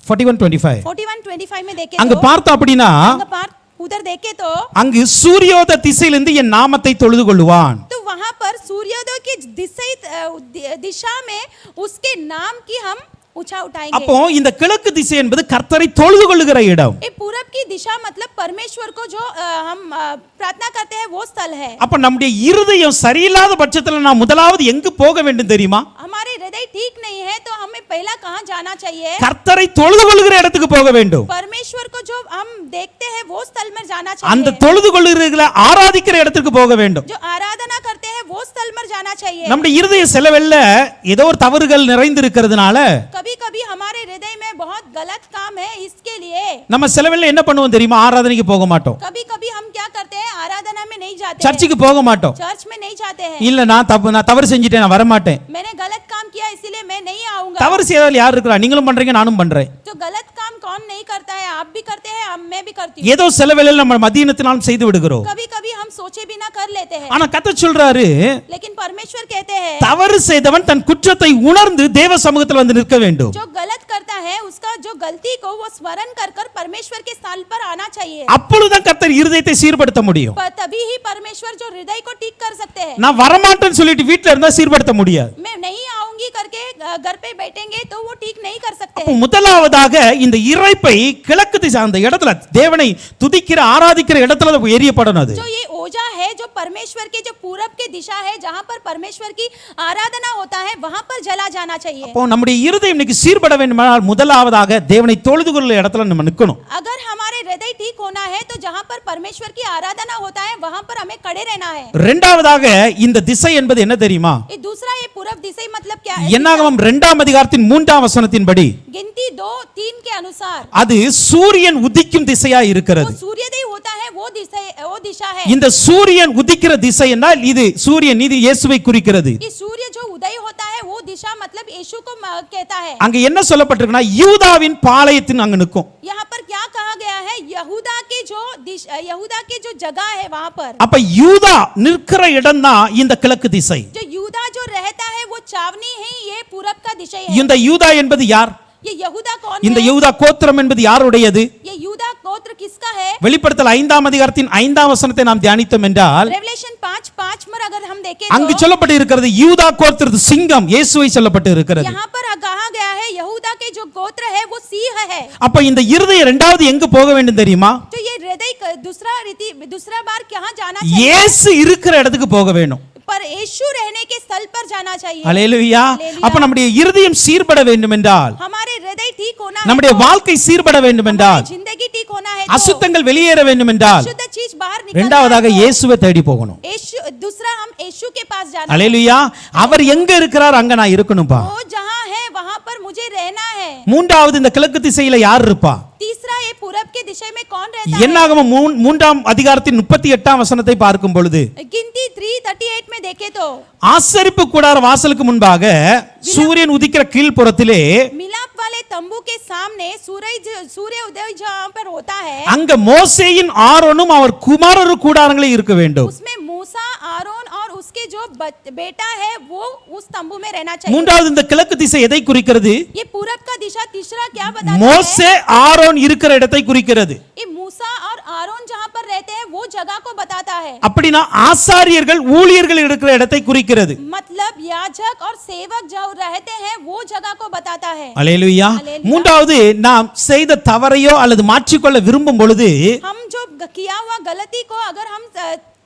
A: 41:25
B: 41:25 में देखें
A: அங்க
B: तो
A: பார்த்தோம் அப்படின்னா
B: उधर देखें तो
A: அங்கு சூரியோதய திசையிலிருந்து என் நாமத்தை தொழுது கொள்ளுவான்.
B: वहां पर सूर्योदय की दिशा में उसके नाम की हम ऊंचा उठाएंगे।
A: அப்போ இந்த கிழக்கு திசை என்பது கர்த்தரை தொழுது கொள்ளுகிற இடம்.
B: ये पूरब की दिशा मतलब परमेश्वर को जो हम प्रार्थना करते हैं वो स्थल है।
A: அப்ப நம்முடைய இருதயம் சரியில்லாத பட்சத்துல நான் முதலாவது எங்கு போக வேண்டும் தெரியுமா?
B: हमारे हृदय ठीक नहीं है तो हमें पहला कहां जाना चाहिए?
A: கர்த்தரை தொழுது கொள்ளுகிற இடத்துக்கு போக வேண்டும்.
B: परमेश्वर को जो हम देखते हैं वो स्थल में जाना
A: அந்த
B: चाहिए।
A: தொழுது கொள்ளுகிற ஆராதிக்கிற இடத்துக்கு போக வேண்டும்.
B: जो आराधना करते हैं वो स्थल में जाना चाहिए।
A: நம்முடைய இருதய செலவெல்ல ஏதோ ஒரு தவறுகள் நிறைந்து இருக்கிறதுனால
B: कभी कभी हमारे हृदय में बहुत गलत काम है, इसके लिए
A: நம்ம செலவெல்ல என்ன பண்ணுவோம் தெரியுமா? ஆராதனைக்கு போக மாட்டோம்,
B: कभी कभी हम क्या करते हैं, आराधना में नहीं जाते हैं,
A: சர்ச்சுக்கு போக மாட்டோம்.
B: चर्च में नहीं जाते हैं।
A: இல்ல நான் தவறு செஞ்சிட்டேன், நான் வர மாட்டேன்.
B: मैंने गलत काम किया इसलिए मैं नहीं आऊंगा।
A: தவறு செய்யாதவர்கள் யார் இருக்கிறா? நீங்களும் பண்றீங்க, நானும் பண்றேன்.
B: जो गलत काम कौन नहीं करता है, आप भी करते हैं, मैं भी करती हूँ।
A: ஏதோ செலவெல்ல நம்ம மதியினத்தினாலும் செய்து விடுகிறோம்.
B: कभी कभी हम सोचे बिना कर लेते हैं,
A: ஆனா கர்த்தர் சொல்றாரு,
B: लेकिन परमेश्वर कहते हैं
A: தவறு செய்தவன் தன் குற்றத்தை உணர்ந்து தேவ சமூகத்தில் வந்து நிற்க வேண்டும்.
B: जो गलत करता है उसका जो गलती को वो स्मरण कर कर परमेश्वर के स्थान पर आना चाहिए।
A: அப்பொழுதுதான் கர்த்தர் இருதயத்தை சீர்படுத்த முடியும்.
B: तभी ही परमेश्वर जो हृदय को ठीक कर सकते हैं।
A: நான் வரமாட்டேன்னு சொல்லிட்டு வீட்ல இருந்தா சீர்படுத்த முடியாது.
B: मैं नहीं आऊंगी करके घर पे बैठेंगे तो वो ठीक नहीं कर सकते
A: அப்ப
B: हैं।
A: முதலாவதாக இந்த இறைப்பை கிழக்கு திசை அந்த இடத்துல தேவனை துதிக்கிற ஆராதிக்கிற இடத்துல அது எரியப்படணும். அது
B: जो ये ओजा है जो परमेश्वर के जो पूरब के दिशा है जहाँ पर परमेश्वर की आराधना होता है वहां पर जला जाना चाहिए।
A: அப்போ நம்முடைய இருதயம் இன்னைக்கு சீர்பட வேண்டுமானால் முதலாவதாக தேவனை தொழுது கொள்ளுகிற இடத்துல நம்ம நிக்கணும்.
B: अगर हमारे हृदय ठीक होना है तो जहाँ पर परमेश्वर की आराधना होता है वहां पर हमें खड़े रहना है।
A: இரண்டாவதாக இந்த திசை என்பது என்ன தெரியுமா?
B: ये दूसरा ये पूरब दिशा मतलब क्या है?
A: என்னாகமம் 2ஆம் அதிகாரத்தின் 3ஆம் வசனத்தின்படி
B: गिनती 2:3 के अनुसार
A: அது சூரியன் உதிக்கும் திசையா
B: वो
A: இருக்கிறது.
B: सूर्योदय होता है, वो दिशा है।
A: இந்த சூரியன் உதிக்கிற திசை என்றால் இது சூரியன், இது இயேசுவை குறிக்கிறது.
B: ये सूर्य जो उदय होता है वो दिशा मतलब यीशु को कहता है।
A: அங்க என்ன சொல்லப்பட்டிருக்குன்னா யூதாவின் பாளையத்தின் அங்க நிற்கும்.
B: यहाँ पर क्या कहा गया है, यहूदा के जो जगह है वहां पर।
A: அப்ப யூதா நிற்கிற இடம் தான் இந்த கிழக்கு திசை.
B: जो यूदा जो रहता है वो चावनी है, ये पूरब का दिशा है।
A: இந்த யூதா என்பது யார்?
B: ये यहूदा कौन
A: இந்த
B: है?
A: யூதா கோத்திரம் என்பது யாருடையது?
B: ये यूदा गोत्र किसका है?
A: வெளிப்படுத்தல் 5ஆம் அதிகாரத்தின் 5ஆம் வசனத்தை நாம் தியானித்தோம் என்றால்
B: रेवलेशन 5:5 में अगर हम देखें
A: அங்கு
B: तो
A: சொல்லப்பட்டு இருக்கிறது யூதா கோத்திரத்து சிங்கம் இயேசுவை சொல்லப்பட்டு இருக்கிறது.
B: यहाँ पर कहा गया है यहूदा के जो गोत्र है वो सिंह है।
A: அப்ப இந்த இருதயம் இரண்டாவது எங்கு போக வேண்டும் தெரியுமா?
B: तो ये हृदय दूसरा बार कहाँ जाना चाहिए?
A: இயேசு இருக்கிற இடத்துக்கு போக வேண்டும்.
B: पर यीशु रहने के स्थल पर जाना चाहिए।
A: அல்லேலூயா. அப்ப நம்முடைய இருதயம் சீர்பட வேண்டும் என்றால்,
B: हमारे हृदय ठीक होना है,
A: நம்முடைய வாழ்க்கை சீர்பட வேண்டும் என்றால்,
B: जिंदगी ठीक होना है,
A: அசுத்தங்கள் வெளியேற வேண்டும் என்றால்
B: शुद्ध चीज बाहर निकलना
A: இரண்டாவதாக
B: है तो
A: இயேசுவை தேடி போகணும்.
B: दूसरा हम यीशु के पास जाना है।
A: அல்லேலூயா. அவர் எங்க இருக்கிறார் அங்க நான் இருக்கணும்பா.
B: वो जहाँ है वहाँ पर मुझे रहना है।
A: மூன்றாவது இந்த கிழக்கு திசையில யார் இருப்பா?
B: तीसरा ये पूरब के दिशा में कौन रहता है?
A: என்னாகமம் 3ஆம் அதிகாரத்தின் 38ஆம் வசனத்தை பார்க்கும் பொழுது
B: गिनती 3:38 में देखे तो
A: ஆசரிப்பு கூடார வாசலுக்கு முன்பாக சூரியன் உதிக்கிற கீழ்ப்புறத்திலே
B: मिलाप वाले तंबू के सामने सूर्य उदय जहाँ पर होता है
A: அங்க மோசேயின் ஆரோனும் அவர் குமாரரும் கூடாரங்களே இருக்க வேண்டும்.
B: उसमें मूसा, आरोन और उसके जो बेटा है वो उस तंबू में रहना चाहिए।
A: மூன்றாவது இந்த கிழக்கு திசை எதை குறிக்கிறது?
B: ये पूरब का दिशा तीसरा क्या बताता है?
A: மோசே ஆரோன் இருக்கிற இடத்தை குறிக்கிறது.
B: ये मूसा और आरोन जहाँ पर रहते हैं वो जगह को बताता है।
A: அப்படினா ஆசாரியர்கள் ஊழியர்கள் இருக்கிற இடத்தை குறிக்கிறது.
B: मतलब याजक और सेवक जो रहते हैं वो जगह को बताता है।
A: அல்லேலூயா.
B: அல்லேலூயா.
A: மூன்றாவது நாம் செய்த தவறையோ அல்லது மாற்றிக்கொள்ள விரும்பும் பொழுது
B: हम जो किया हुआ गलती को अगर हम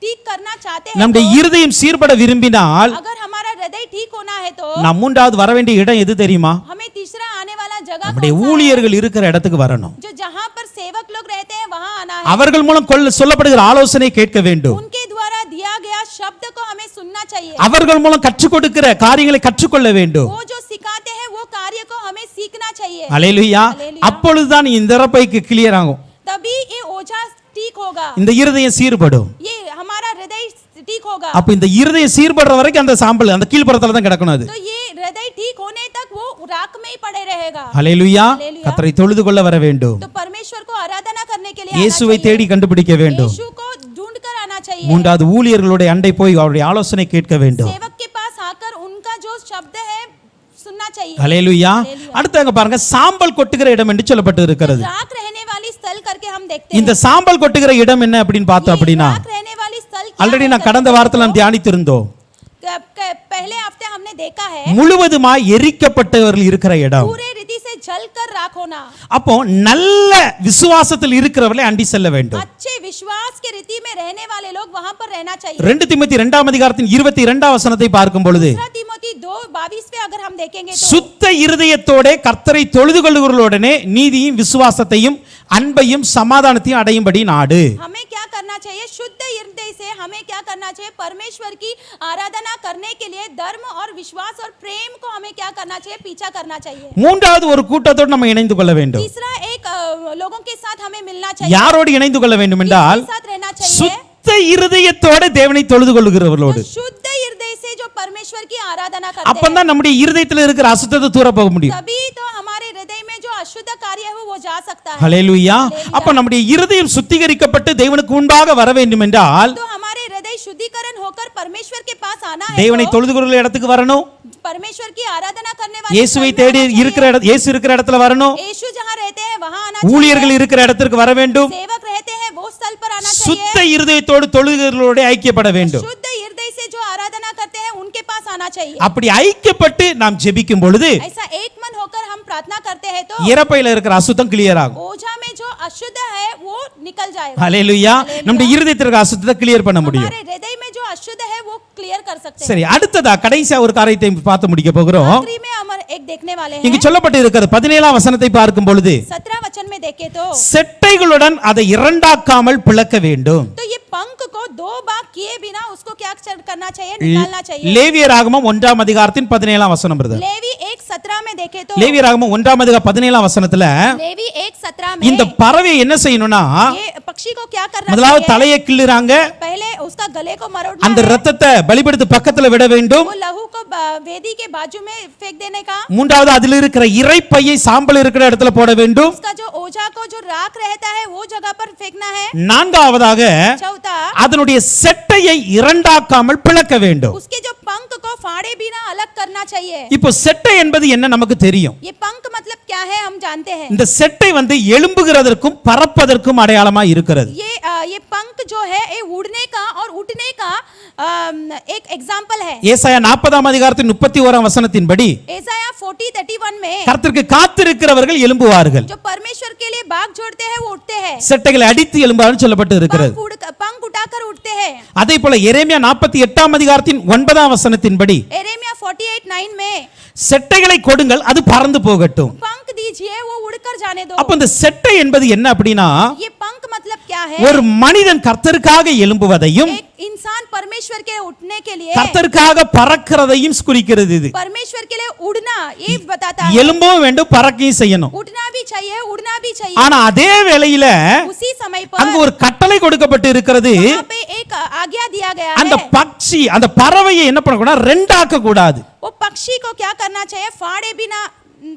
B: ठीक करना चाहते हैं
A: நம்முடைய இருதயம் சீர்பட விரும்பினால்
B: अगर हमारा हृदय ठीक होना है तो
A: நாம் மூன்றாவது வர வேண்டிய இடம் எது தெரியுமா?
B: हमें तीसरा आने वाला
A: நம்முடைய
B: कौन सा है?
A: ஊழியர்கள் இருக்கிற இடத்துக்கு வரணும்.
B: जो जहाँ पर सेवक लोग रहते हैं वहाँ आना है।
A: அவர்கள் மூலம் சொல்லப்படுகிற ஆலோசனை கேட்க வேண்டும்.
B: उनके द्वारा दिया गया शब्द को हमें सुनना चाहिए।
A: அவர்கள் மூலம் கற்றுக் கொடுக்கிற காரியங்களை கற்றுக்கொள்ள வேண்டும்.
B: वो जो सिखाते हैं वो कार्य को हमें सीखना चाहिए।
A: அல்லேலூயா. அப்பொழுதுதான் இந்த இறப்பைக்கு கிளியர் ஆகும்.
B: तभी ये ओझा ठीक होगा,
A: இந்த இருதயம் சீர்படும்.
B: ये हमारा हृदय ठीक होगा।
A: அப்ப இந்த இருதயம் சீர்படுற வரைக்கும் அந்த சாம்பல் அந்த கீழ்ப்புறத்துல தான் கிடக்கணும். அது
B: तो ये हृदय ठीक होने तक वो राख में ही पड़े रहेगा।
A: அல்லேலூயா. கர்த்தரை தொழுது கொள்ள வர வேண்டும்.
B: तो परमेश्वर को आराधना करने के लिए
A: இயேசுவை தேடி கண்டுபிடிக்க வேண்டும்.
B: यीशु को ढूंढ कर आना चाहिए।
A: மூன்றாவது ஊழியர்களுடைய அண்டை போய் அவருடைய ஆலோசனை கேட்க வேண்டும்.
B: सेवक के पास आकर उनका जो शब्द है सुनना चाहिए।
A: அல்லேலூயா. அடுத்து அங்க பாருங்க, சாம்பல் கொட்டுகிற இடம் என்று சொல்லப்பட்டு இருக்கிறது.
B: राख रहने वाली स्थल करके हम देखते हैं।
A: இந்த சாம்பல் கொட்டுகிற இடம் என்ன அப்படின்னு பார்த்தோம் அப்படின்னா,
B: राख रहने वाली स्थल क्या
A: ஆல்ரெடி
B: है?
A: நான் கடந்த வாரத்தில் நாம் தியானித்திருந்தோம்.
B: पहले हफ्ते हमने देखा है
A: முழுவதுமாய் எரிக்கப்பட்டவர்கள் இருக்கிற இடம்.
B: पूरे रीति से जलकर राख होना।
A: அப்போ நல்ல விசுவாசத்தில் இருக்கிறவர்களை அண்டி செல்ல வேண்டும்.
B: अच्छे विश्वास के रीति में रहने वाले लोग वहां पर रहना चाहिए।
A: 2 தீமோத்தேயு 2ஆம் அதிகாரத்தின் 22ஆம் வசனத்தை பார்க்கும் பொழுது,
B: 2 तीमोथी 2:22 अगर हम देखेंगे तो
A: சுத்த இருதயத்தோட கர்த்தரை தொழுது கொள்ளுகிறவர்களுடனே நீதியும் விசுவாசத்தையும் அன்பையும் சமாதானத்தையும் அடையும்படி நாடு.
B: हमें क्या करना चाहिए? शुद्ध हृदय से हमें क्या करना चाहिए? परमेश्वर की आराधना करने के लिए धर्म और विश्वास और प्रेम को हमें क्या करना चाहिए? पीछा करना चाहिए।
A: மூன்றாவது ஒரு கூட்டத்தோடு நம்ம இணைந்து கொள்ள வேண்டும்.
B: तीसरा एक लोगों के साथ हमें मिलना चाहिए।
A: யாரோடு இணைந்து கொள்ள வேண்டும் என்றால்,
B: किसके साथ रहना चाहिए?
A: சுத்த இருதயத்தோட தேவனை தொழுது கொள்ளுகிறவர்களோடு.
B: जो शुद्ध हृदय से जो परमेश्वर की आराधना करते हैं,
A: அப்பதான் நம்முடைய இருதயத்தில் இருக்கிற அசுத்தத்தை தூர போக முடியும்.
B: तभी तो हमारे हृदय में जो अशुद्ध कार्य है वो जा सकता है।
A: ஹல்லேலூயா. அப்ப நம்முடைய இருதயம் சுத்திகரிக்கப்பட்டு தேவனுக்கு முன்பாக வர வேண்டும் என்றால்,
B: तो हमारे हृदय शुद्धिकरण होकर परमेश्वर के पास आना है।
A: தேவனை
B: तो
A: தொழுது கொள்ளுகிற இடத்துக்கு வரணும்.
B: परमेश्वर की आराधना करने वाले
A: இயேசுவை
B: स्थल में
A: தேடி
B: आना चाहिए।
A: இருக்கிற இயேசு இருக்கிற இடத்துல வரணும்.
B: यीशु जहाँ रहते हैं वहाँ आना
A: ஊழியர்கள்
B: चाहिए।
A: இருக்கிற இடத்திற்கு வர வேண்டும்.
B: सेवक रहते हैं वो स्थल पर आना
A: சுத்த
B: चाहिए।
A: இருதயத்தோடு தொழுகிறவர்களோடு ஐக்கியப்பட வேண்டும்.
B: शुद्ध हृदय से जो आराधना करते हैं उनके पास आना चाहिए।
A: அப்படி ஐக்கியப்பட்டு நாம் ஜெபிக்கும் பொழுது
B: ऐसा एक मन होकर हम प्रार्थना करते हैं तो
A: இறப்பையில இருக்கிற அசுத்தம் கிளியர் ஆகும்.
B: ओझा में जो अशुद्ध है वो निकल जाएगा।
A: ஹல்லேலூயா. நம்முடைய இருதயத்தில் இருக்கிற அசுத்தத்தை கிளியர் பண்ண முடியும்.
B: हमारे हृदय में जो अशुद्ध है वो क्लियर कर सकते हैं।
A: சரி, அடுத்ததா கடைசியா ஒரு காரியத்தை பார்த்து முடிக்க போகிறோம்.
B: आखिरी में हम एक देखने वाले
A: இங்கு
B: हैं।
A: சொல்லப்பட்டு இருக்கிறது 17ஆம் வசனத்தை பார்க்கும் பொழுது,
B: 17 वचन में देखे तो
A: செட்டைகளுடன் அதை இரண்டாக்காமல் பிளக்க வேண்டும்.
B: तो ये पंख को 2 भाग किए बिना उसको क्या करना चाहिए? निकालना चाहिए।
A: லேவியராகமம் 1ஆம் அதிகாரத்தின் 17ஆம் வசனம் பிரதர்.
B: लेवी 1:17 में देखे तो
A: லேவியராகமம் 1ஆம் அதிகாரம் 17ஆம் வசனத்துல
B: लेवी 1:17
A: இந்த
B: में
A: பறவை என்ன செய்யணும்னா,
B: ये पक्षी को क्या करना
A: முதலாவது
B: चाहिए?
A: தலையை கிள்ளுறாங்க.
B: पहले उसका गले को मरोड़ना
A: அந்த
B: है।
A: ரத்தத்தை பலிபீடத்து பக்கத்துல விட வேண்டும்.
B: वो लहू को वेदी के बाजू में फेंक देने का।
A: மூன்றாவது அதில் இருக்கிற இறைப்பையை சாம்பல் இருக்கிற இடத்துல போட வேண்டும்.
B: उसका जो ओझा को जो राख रहता है वो जगह पर फेंकना है।
A: நான்காவதாக
B: चौथा,
A: அதனுடைய செட்டையை இரண்டாக்காமல் பிளக்க வேண்டும்.
B: उसके जो पंख को फाड़े बिना अलग करना चाहिए।
A: இப்போ செட்டை என்பது என்ன நமக்கு தெரியும்.
B: ये पंख मतलब क्या है हम जानते हैं।
A: இந்த செட்டை எழும்புகிறதற்கும் பறப்பதற்கும் அடையாளமா இருக்கிறது.
B: ये पंख जो है ये उड़ने का और उठने का एक एग्जाम्पल है।
A: ஏசாயா 40ஆம் அதிகாரத்தின் 31ஆம் வசனத்தின்படி,
B: एसाया 40:31 में
A: கர்த்தருக்கு காத்திருக்கிறவர்கள் எழும்புவார்கள்,
B: जो परमेश्वर के लिए बाग जोड़ते हैं वो उठते हैं।
A: செட்டைகளை அடித்து எழும்புவார்கள் சொல்லப்பட்டு இருக்கிறது.
B: पंख उठाकर उठते हैं।
A: அதே போல எரேமியா 48ஆம் அதிகாரத்தின் 9ஆம் வசனத்தின்படி,
B: एरेमिया 48:9 में
A: செட்டைகளை கொடுங்கள் அது பறந்து போகட்டும்.
B: पंख दीजिए वो उड़कर जाने दो।
A: அப்ப இந்த செட்டை என்பது என்ன அப்படின்னா,
B: ये पंख मतलब क्या है?
A: ஒரு மனிதன் கர்த்தருக்காக எழும்புவதையும்
B: एक इंसान परमेश्वर के उठने के लिए
A: கர்த்தருக்காக பறக்கிறதையும் குறிக்கிறது. இது
B: परमेश्वर के लिए उड़ना ये बताता है।
A: எழும்பவும் வேண்டும், பறக்கையும் செய்யணும்.
B: उठना भी चाहिए उड़ना भी चाहिए।
A: ஆனா அதே வேளையில
B: उसी समय
A: அங்க
B: पर
A: ஒரு கட்டளை கொடுக்கப்பட்டு இருக்கிறது.
B: वहाँ पे एक आज्ञा दिया गया
A: அந்த
B: है।
A: பட்சி அந்த பறவையை என்ன பண்ணக்கூடாது, ரெண்டாக்க கூடாது.
B: वो पक्षी को क्या करना चाहिए? फाड़े बिना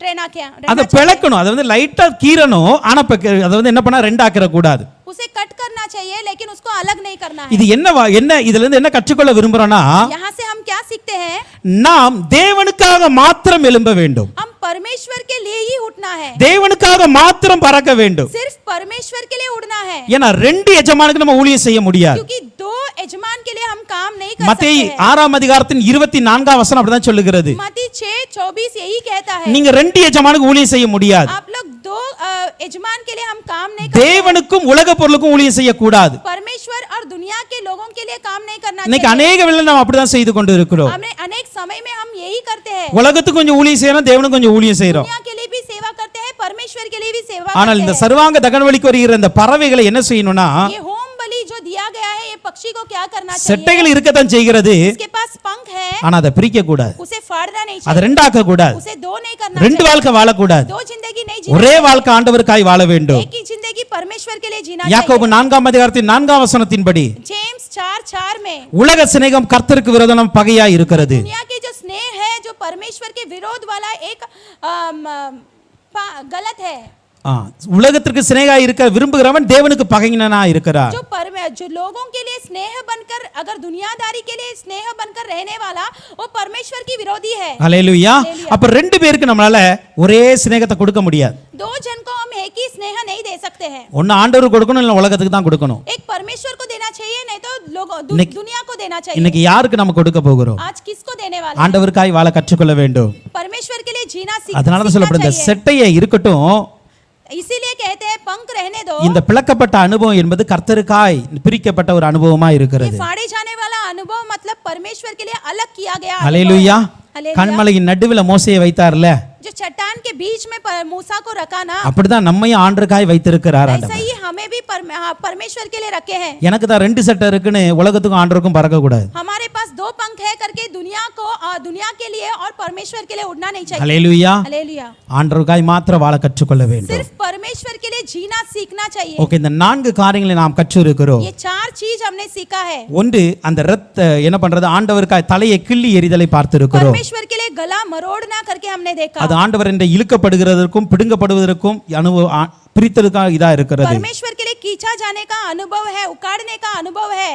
B: रहना क्या?
A: அதை பிளக்கணும். அதை லைட்டா கீறணும். ஆனா அதை என்ன பண்ணா ரெண்டாக்கிற கூடாது.
B: उसे कट करना चाहिए लेकिन उसको अलग नहीं करना है।
A: இது என்ன இதுல இருந்து என்ன கற்றுக்கொள்ள விரும்புறோம்னா,
B: यहाँ से हम क्या सीखते हैं?
A: நாம் தேவனுக்காக மாத்திரம் எழும்ப வேண்டும்.
B: हम परमेश्वर के लिए ही उठना है।
A: தேவனுக்காக மாத்திரம் பறக்க வேண்டும்.
B: सिर्फ परमेश्वर के लिए उड़ना है।
A: ஏன்னா ரெண்டு எஜமானுக்கு நம்ம ஊழியம் செய்ய முடியாது.
B: क्योंकि 2 यजमान के लिए हम काम नहीं कर सकते
A: மத்தேயு
B: हैं।
A: 6ஆம் அதிகாரத்தின் 24ஆம் வசனம் அப்படிதான் சொல்லுகிறது.
B: मत्ती 6:24 यही कहता है।
A: நீங்க ரெண்டு எஜமானுக்கு ஊழியம் செய்ய முடியாது.
B: आप लोग 2 यजमान के लिए हम काम नहीं कर सकते।
A: தேவனுக்கும் உலக பொருளுக்கும் ஊழியம் செய்ய கூடாது.
B: परमेश्वर और दुनिया के लोगों के लिए काम नहीं करना
A: இன்னைக்கு
B: चाहिए।
A: अनेक வேளை நாம் அப்படிதான் செய்து கொண்டு இருக்கிறோம்.
B: हमने अनेक समय में हम यही करते हैं।
A: உலகத்துக்கு கொஞ்சம் ஊழியம் செய்யறோம், தேவனுக்கு கொஞ்சம் ஊழியம் செய்யறோம்.
B: दुनिया के लिए भी सेवा करते हैं सेवा
A: ஆனால்
B: करते
A: இந்த
B: हैं।
A: சர்வாங்க தகனபலிக்கு வருகிற இந்த பறவைகளை என்ன செய்யணும்னா
B: ये होम बलि जो दिया गया है, ये पक्षी को क्या करना चाहिए?
A: செட்டைகள் இருக்கத்தான் செய்கிறது,
B: इसके पास पंख है,
A: ஆனா அதை பிரிக்க கூடாது,
B: उसे फाड़ना नहीं
A: அதை
B: चाहिए,
A: ரெண்டாக்க கூடாது,
B: उसे दो नहीं करना
A: ரெண்டு
B: चाहिए,
A: வாழ்க்கை வாழக்கூடாது,
B: दो जिंदगी नहीं जीना
A: ஒரே
B: चाहिए,
A: வாழ்க்கை ஆண்டவருக்காய் வாழ வேண்டும்.
B: एक ही जिंदगी परमेश्वर के लिए जीना
A: யாக்கோபு
B: चाहिए।
A: 4 அதிகாரத்தின் 4 வசனத்தின்படி
B: जेम्स 4:4 में
A: உலக சிநேகம் கர்த்தருக்கு விரோதம் பகையாய் இருக்கிறது.
B: दुनिया की जो स्नेह है, जो परमेश्वर के विरोध वाला एक गलत है।
A: உலகத்திற்கு சிநேகாய் இருக்க விரும்புகிறவன் தேவனுக்கு பகைஞனா இருக்கிறார்.
B: जो लोगों के लिए स्नेह बनकर, अगर दुनियादारी के लिए स्नेह बनकर रहने वाला, वो परमेश्वर की विरोधी है।
A: ஹல்லேலூயா. அப்ப ரெண்டு பேருக்கு நம்மளால ஒரே சிநேகத்தை கொடுக்க முடியாது.
B: दो जन को हम एक ही स्नेह नहीं दे सकते हैं।
A: ஒன்னு ஆண்டவருக்கு கொடுக்கணும், இல்ல உலகத்துக்கு தான் கொடுக்கணும்.
B: एक परमेश्वर को देना चाहिए, नहीं तो लोगों दुनिया को देना चाहिए।
A: இன்னைக்கு யாருக்கு நம்ம கொடுக்க போகிறோம்?
B: आज किसको देने वाले?
A: ஆண்டவருக்காய் வாழ கற்றுக்கொள்ள வேண்டும்.
B: परमेश्वर के लिए जीना
A: அதனால தான் சொல்லப்படுது,
B: चाहिए।
A: செட்டையே இருக்கட்டும்,
B: इसीलिए कहते हैं पंख रहने दो।
A: இந்த பிளக்கப்பட்ட அனுபவம் என்பது கர்த்தருக்காய் பிரிக்கப்பட்ட ஒரு அனுபவமா
B: ये
A: இருக்கிறது.
B: फाड़े जाने वाला अनुभव मतलब परमेश्वर के लिए अलग किया गया
A: ஹல்லேலூயா.
B: हालेलुया।
A: கண்மலையின் நடுவுல மோசேயை வைத்தார்ல,
B: जो चट्टान के बीच में मूसा को रखा ना,
A: அப்படிதான் நம்மையும் ஆண்டருக்காய் வைத்திருக்கிறார்
B: ऐसा
A: ஆண்டவர்.
B: ही हमें भी परमेश्वर के लिए रखे हैं।
A: எனக்கு தான் ரெண்டு சட்டை இருக்குன்னு உலகத்துக்கும் ஆண்டருக்கும் பறக்க கூடாது.
B: हमारे पास दो पंख है करके दुनिया के लिए और परमेश्वर के लिए उड़ना नहीं चाहिए।
A: ஹல்லேலூயா.
B: हालेलुया।
A: ஆண்டருக்காய் மாத்திர வாழ கற்றுக்கொள்ள வேண்டும்.
B: सिर्फ परमेश्वर के लिए जीना सीखना चाहिए।
A: ஓகே, இந்த 4 காரியங்களை நாம் கற்றிருக்கிறோம்.
B: ये 4 चीज हमने सीखा है।
A: ஒன்று, அந்த என்ன பண்றது, ஆண்டவருக்காய் தலையை கிள்ளி எறிதலை பார்த்திருக்கிறோம்.
B: परमेश्वर के लिए गला मरोड़ना करके हमने देखा।
A: அது ஆண்டவர் என்ற இழுக்கப்படுகிறதற்கும் பிடுங்கப்படுவதற்கும் பிரித்ததுக்காக இதா இருக்கிறது.
B: परमेश्वर के लिए खींचा जाने का अनुभव है, उखाड़ने का अनुभव है।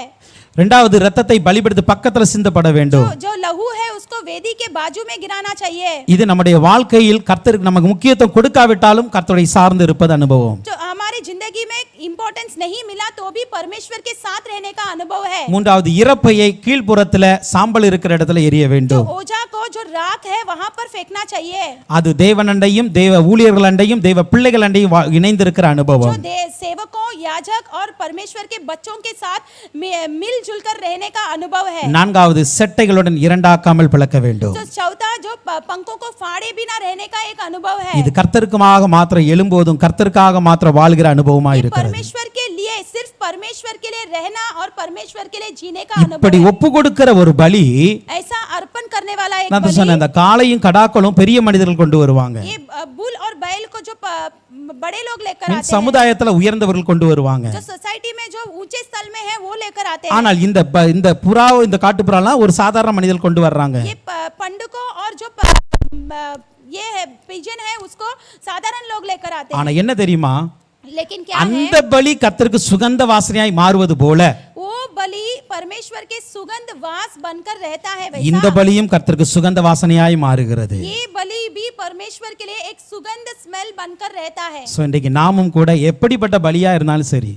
A: இரண்டாவது, இரத்தத்தை பலிபடுத்தி பக்கத்துல சிந்தப்பட வேண்டும்.
B: जो लहू है उसको वेदी के बाजू में गिराना चाहिए।
A: இது நம்முடைய வாழ்க்கையில் கர்த்தருக்கு நமக்கு முக்கியத்துவம் கொடுக்காவிட்டாலும் கர்த்தரை சார்ந்து இருப்பது அனுபவம்.
B: जो हमारी जिंदगी में इंपॉर्टेंस नहीं मिला तो भी परमेश्वर के साथ रहने का अनुभव है।
A: மூன்றாவது, இறப்பையை கீழ்ப்புறத்துல சாம்பல் இருக்கிற இடத்துல எரிய
B: जो
A: வேண்டும்.
B: ओझा को जो राख है वहां पर फेंकना चाहिए।
A: அது தேவனண்டையும் தேவ ஊழியர்கள் அண்டையும் தேவ பிள்ளைகள் அண்டையும் இணைந்திருக்கிற
B: जो
A: அனுபவம்.
B: सेवकों, याजक और परमेश्वर के बच्चों के साथ मिलजुल कर रहने का अनुभव है।
A: நான்காவது, செட்டைகளுடன் இரண்டாக்காமல் பிளக்க வேண்டும்.
B: जो चौथा, जो पंखों को फाड़े बिना रहने का एक अनुभव है।
A: இது கர்த்தருக்குமாக மாத்திர எழும்போதும் கர்த்தருக்காக மாத்திர வாழ்கிற அனுபவமா இருக்கிறது.
B: परमेश्वर के लिए, सिर्फ परमेश्वर के लिए रहना और परमेश्वर के लिए जीने का
A: இப்படி
B: अनुभव है।
A: ஒப்பு கொடுக்கிற ஒரு பலி,
B: ऐसा अर्पण करने वाला एक
A: நான்
B: बलि,
A: சொன்னேன், அந்த காளையும் கடாக்களும் பெரிய மனிதர்கள் கொண்டு வருவாங்க.
B: ये बुल और बैल को जो बड़े लोग लेकर आते हैं,
A: சமுதாயத்துல உயர்ந்தவர்கள் கொண்டு வருவாங்க.
B: जो सोसाइटी में जो ऊंचे स्थल में है वो लेकर आते हैं।
A: ஆனால் இந்த புறா, இந்த காட்டு புறாலாம் ஒரு சாதாரண மனிதர்கள் கொண்டு வர்றாங்க.
B: ये पंडुको और जो ये है पिजन है उसको साधारण लोग लेकर आते
A: ஆனா
B: हैं।
A: என்ன தெரியுமா,
B: लेकिन क्या है,
A: அந்த பலி கர்த்தருக்கு சுகந்த வாசனையாய் மாறுவது போல
B: वो बलि परमेश्वर के सुगंध वास बनकर रहता है,
A: இந்த
B: वैसा
A: பலியும் கர்த்தருக்கு சுகந்த வாசனையாய் மாறுகிறது.
B: ये बलि भी परमेश्वर के लिए एक सुगंध स्मेल बनकर रहता है।
A: சோ இன்றைக்கு நாமும் கூட எப்படிப்பட்ட பலியா இருந்தாலும் சரி,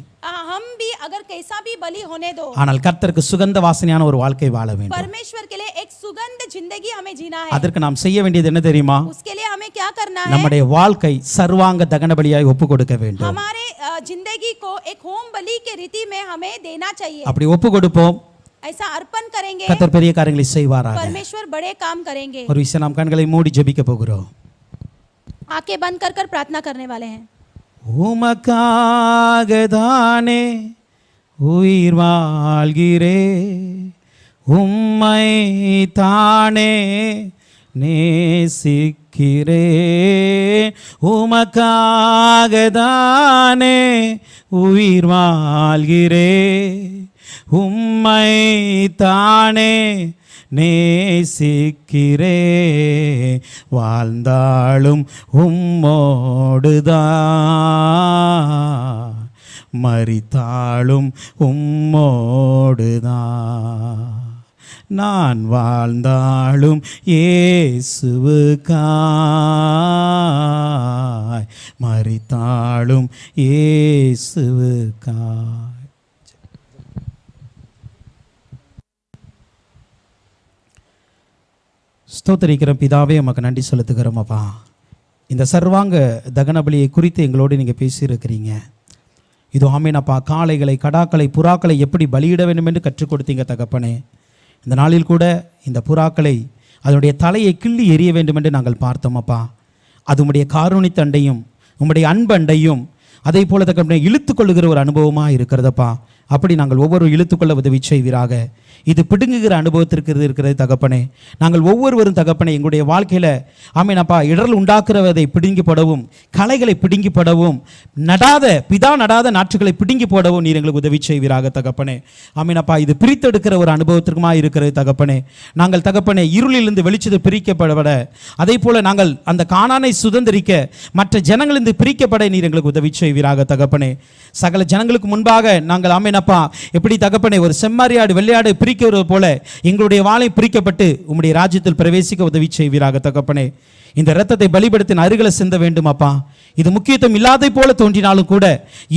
B: हम भी अगर कैसा भी बलि होने दो,
A: ஆனால் கர்த்தருக்கு சுகந்த வாசனையான ஒரு வாழ்க்கை வாழ வேண்டும்.
B: परमेश्वर के लिए एक सुगंध जिंदगी हमें जीना है।
A: அதற்கு நாம் செய்ய வேண்டியது என்ன தெரியுமா,
B: उसके लिए हमें क्या करना है,
A: நம்முடைய வாழ்க்கை சர்வாங்க தகன பலியாய் ஒப்பு கொடுக்க வேண்டும்.
B: हमारे जिंदगी को एक होम बलि के रीति में हमें देना चाहिए।
A: அப்படி ஒப்பு கொடுப்போம்,
B: ऐसा अर्पण करेंगे,
A: கர்த்தர் பெரிய காரியங்களை செய்வாராக.
B: परमेश्वर बड़े काम करेंगे।
A: ஒரு விஷயம், நாம் கண்களை மூடி ஜெபிக்க போகிறோம்.
B: आंखें बंद कर कर प्रार्थना करने वाले हैं।
A: உமக்காகதானே உயிர் வாழ்கிறே, உம்மை தானே நேசிக்கிறே, உமக்காகதானே உயிர் வாழ்கிறே, உம்மை தானே நேசிக்கிறே, வாழ்ந்தாலும் உம்மோடுதான், மரித்தாலும் உம்மோடுதான், நான் வாழ்ந்தாலும் இயேசுவுக்காய், மரித்தாலும் இயேசுவுக்காய். ஸ்தோத்திரிக்கிறோம் பிதாவே, உமக்கு நன்றி செலுத்துகிறோம் அப்பா. இந்த சர்வாங்க தகன பலியை குறித்து எங்களோடு நீங்கள் பேசியிருக்கிறீங்க. இது ஆமேனப்பா, காளைகளை, கடாக்களை, புறாக்களை எப்படி பலியிட வேண்டும் என்று கற்றுக் கொடுத்தீங்க தகப்பனே. இந்த நாளில் கூட இந்த புறாக்களை அதனுடைய தலையை கிள்ளி எறிய வேண்டும் என்று நாங்கள் பார்த்தோம் அப்பா. அது உம்முடைய காருணித்தண்டையும் உம்முடைய அன்பண்டையும் அதே போல தகப்பனே இழுத்துக்கொள்ளுகிற ஒரு அனுபவமாக இருக்கிறதப்பா. அப்படி நாங்கள் ஒவ்வொரு இழுத்துக்கொள்ள உதவி செய்வீராக. இது பிடுங்குகிற அனுபவத்திற்கு இருக்கிறது தகப்பனே. நாங்கள் ஒவ்வொருவரும் தகப்பனே எங்களுடைய வாழ்க்கையில் ஆமீனப்பா இடர்கள் உண்டாக்குறதை பிடுங்கி போடவும், களைகளை பிடுங்கி போடவும், பிதா நடாத நாற்றுகளை பிடுங்கி போடவும் நீர் எங்களுக்கு உதவி செய்வீராக தகப்பனே. ஆமீனப்பா இது பிரித்தெடுக்கிற ஒரு அனுபவத்திற்குமா இருக்கிறது தகப்பனே. நாங்கள் தகப்பனே இருளிலிருந்து வெளிச்சத்தை பிரிக்கப்பட, அதே போல நாங்கள் அந்த கானானை சுதந்திரிக்க மற்ற ஜனங்களிலிருந்து பிரிக்கப்பட நீர் எங்களுக்கு உதவி செய்வீராக தகப்பனே. சகல ஜனங்களுக்கு முன்பாக நாங்கள் ஆமீனப்பா எப்படி தகப்பனே ஒரு செம்மறியாடு வெள்ளையாடு பிரிக்கிறது போல எங்களுடைய வாளை பிரிக்கப்பட்டு உம்முடைய ராஜ்யத்தில் பிரவேசிக்க உதவி செய்வீராக தகப்பனே. இந்த இரத்தத்தை பலிபடுத்தின் அருகில சிந்த வேண்டும் அப்பா. இது முக்கியத்துவம் இல்லாதை போல தோன்றினாலும் கூட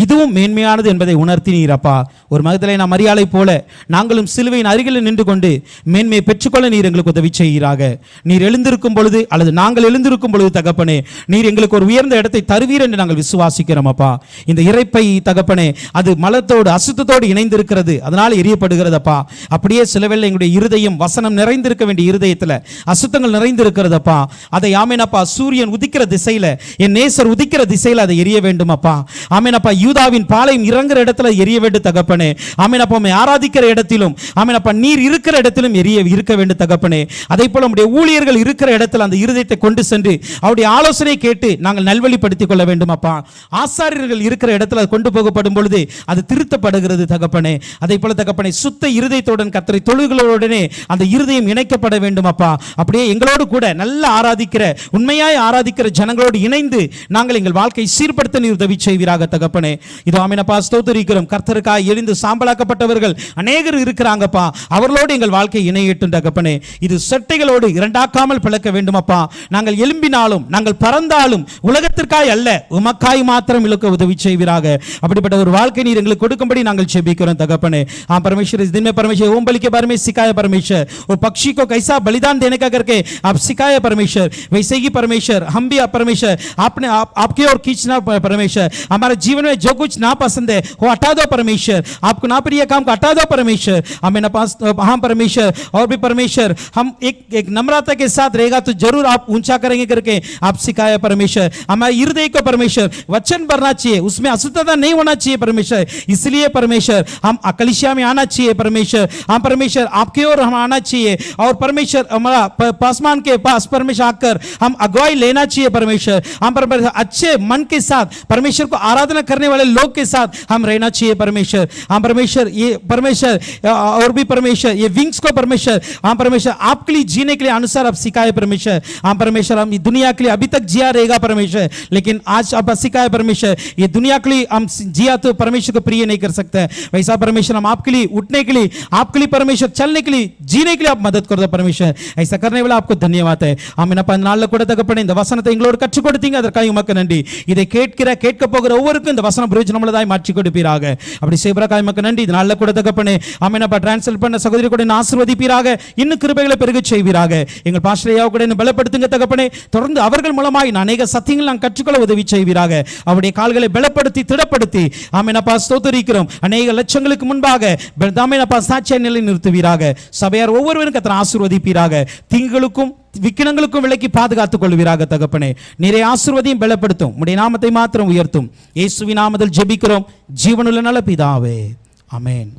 A: இதுவும் மேன்மையானது என்பதை உணர்த்தினீரப்பா. ஒரு மகதலேனா மரியாளை போல நாங்களும் சிலுவையின் அருகில் நின்று கொண்டு மேன்மையை பெற்றுக்கொள்ள நீர் எங்களுக்கு உதவி செய்கிறாக. நீர் எழுந்திருக்கும் பொழுது அல்லது நாங்கள் எழுந்திருக்கும் பொழுது தகப்பனே நீர் எங்களுக்கு ஒரு உயர்ந்த இடத்தை தருவீர் என்று நாங்கள் விசுவாசிக்கிறோம் அப்பா. இந்த இறைப்பை தகப்பனே அது மலத்தோடு அசுத்தத்தோடு இணைந்திருக்கிறது, அதனால் எரியப்படுகிறதப்பா. அப்படியே சிலவேளை எங்களுடைய இருதயம் வசனம் நிறைந்திருக்க வேண்டிய இருதயத்தில் அசுத்தங்கள் நிறைந்திருக்கிறதப்பா. அதை ஆமேனப்பா சூரியன் உதிக்கிற திசையில என் நேசர் உதிக்கிற திசையில அதை எரிய வேண்டும் அப்பா. ஆமேனப்பா யூதாவின் பாளையம் இறங்குற இடத்துல எரிய வேண்டும் தகப்பனே. ஆமேனப்பா ஆராதிக்கிற இடத்திலும் ஆமேனப்பா நீர் இருக்கிற இடத்திலும் இருக்க வேண்டும் தகப்பனே. அதே போல நம்முடைய ஊழியர்கள் இருக்கிற இடத்துல அந்த இருதயத்தை கொண்டு சென்று அவருடைய ஆலோசனை கேட்டு நாங்கள் நல்வழிப்படுத்திக் கொள்ள வேண்டும் அப்பா. ஆசாரியர்கள் இருக்கிற இடத்துல கொண்டு போகப்படும் பொழுது அது திருத்தப்படுகிறது தகப்பனே. அதே போல தகப்பனே சுத்த இருதயத்துடன் கர்த்தரை தொழுகைகளுடனே அந்த இருதயம் இணைக்கப்பட வேண்டும் அப்பா. அப்படியே எங்களோடு கூட நல்ல ஆராதிக்கிற உண்மையாய் ஆராதிக்கிற ஜனங்களோடு இணைந்து நாங்கள் எங்கள் வாழ்க்கை சீர்படுத்த நீர் உதவி செய்வீராக தகப்பனே. இதோ ஆமெனப்பா ஸ்தோத்திரிக்கிறோம். கர்த்தருக்காய் எரிந்து சாம்பலாக்கப்பட்டவர்கள் அநேகர் இருக்கிறாங்கப்பா. அவர்களோடு எங்கள் வாழ்க்கை இணையட்டும் தகப்பனே. இது செட்டைகளோடு இரண்டாக்காமல் பிளக்க வேண்டும் அப்பா. நாங்கள் எழும்பினாலும் நாங்கள் பறந்தாலும் உலகத்திற்காய் அல்ல உமக்காய் மாத்திரம் இழுக்க உதவி செய்வீராக. அப்படிப்பட்ட ஒரு வாழ்க்கை நீர் எங்களுக்கு கொடுக்கும்படி நாங்கள் ஜெபிக்கிறோம் தகப்பने। हाँ परमेश्वर इस दिन में परमेश्वर ओम बलि के बारे में सिखाया परमेश्वर, और पक्षी को कैसा बलिदान देने का करके आप सिखाया परमेश्वर, वैसे ही परमेश्वर हम भी आप परमेश्वर आपने आपके ओर खींचना परमेश्वर। हमारे जीवन में जो कुछ ना पसंद है वो हटा दो परमेश्वर, आपको ना प्रिय काम को हटा दो परमेश्वर। हमें ना पास हाँ परमेश्वर, और भी परमेश्वर हम एक नम्रता के साथ रहेगा तो जरूर आप ऊंचा करेंगे करके आप सिखाया परमेश्वर। हमारे हृदय को परमेश्वर वचन भरना चाहिए, उसमें अशुद्धता नहीं होना चाहिए परमेश्वर। इसलिए परमेश्वर हम कलीसिया में आना चाहिए परमेश्वर। हम परमेश्वर आपके ओर हम आना चाहिए, और परमेश्वर हमारा पासमान के पास परमेश्वर आकर हम अगुवाई लेना चाहिए परमेश्वर। हम परमेश्वर अच्छे मन के साथ परमेश्वर को आराधना करने वाले लोग के साथ हम रहना चाहिए परमेश्वर। हम परमेश्वर ये परमेश्वर और भी परमेश्वर ये विंग्स को परमेश्वर हम परमेश्वर आपके लिए जीने के लिए अनुसार आप सिखाए परमेश्वर। हम परमेश्वर हम दुनिया के लिए अभी तक जिया रहेगा परमेश्वर, लेकिन आज आप सिखाए परमेश्वर ये दुनिया के लिए हम जिया तो परमेश्वर को प्रिय नहीं कर सकते। वैसा परमेश्वर हम आपके लिए उठने के लिए, आपके लिए परमेश्वर चलने के लिए, जीने के लिए आप मदद कर दो परमेश्वर। ऐसा करने वाला आपको धन्यवाद है। हम நாள்ல கூட தகப்பனே இந்த வசனத்தை எங்களோடு கற்றுக் கொடுத்தீங்க, அதற்காக உமக்கு நன்றி। இதை கேட்க போகிற ஒவ்வொருக்கும் இந்த வசனம் பிரயோஜனமுள்ளதாய் மாற்றி கொடுப்பீராக। அப்படி செய்வதற்காக உமக்கு நன்றி। இந்த நாள்ல கூட தகப்பனே ஆமெனப்பா டிரான்ஸ்லேட் பண்ண சகோதரி கூட ஆசீர்வதிப்பீராக, இன்னும் கிருபைகளை பெருகச் செய்வீராக। எங்கள் பாஸ்டரையாவை கூட பலப்படுத்துங்க தகப்பனே, தொடர்ந்து அவர்கள் மூலமாய் அநேக சத்தியங்கள் நான் கற்றுக்கொள்ள உதவி செய்வீராக। அவருடைய கால்களை பலப்படுத்தி திடப்படுத்தி ஆமெனப்பா ஸ்தோத்திரிக்கிறோம், அநேக லட்சங்களுக்கு முன்பாக ஆமெனப்பா சாட்சியை நிலை நிறுத்துவீராக। சபையார் ஒவ்வொருவரும் கர்த்தர் ஆசீர்வதிப்பீராக, தீங்குகளுக்கும் விக்கினங்களுக்கும் விலக்கி பாதுகாத்துக் கொள்வீராக தகப்பனே। நிறைய ஆசீர்வதியும் பலப்படுத்தும், உம்முடைய நாமத்தை மாத்திரம் உயர்த்தும், இயேசுவின் நாமத்தில் ஜெபிக்கிறோம் ஜீவனுள்ள நல்ல பிதாவே, ஆமென்।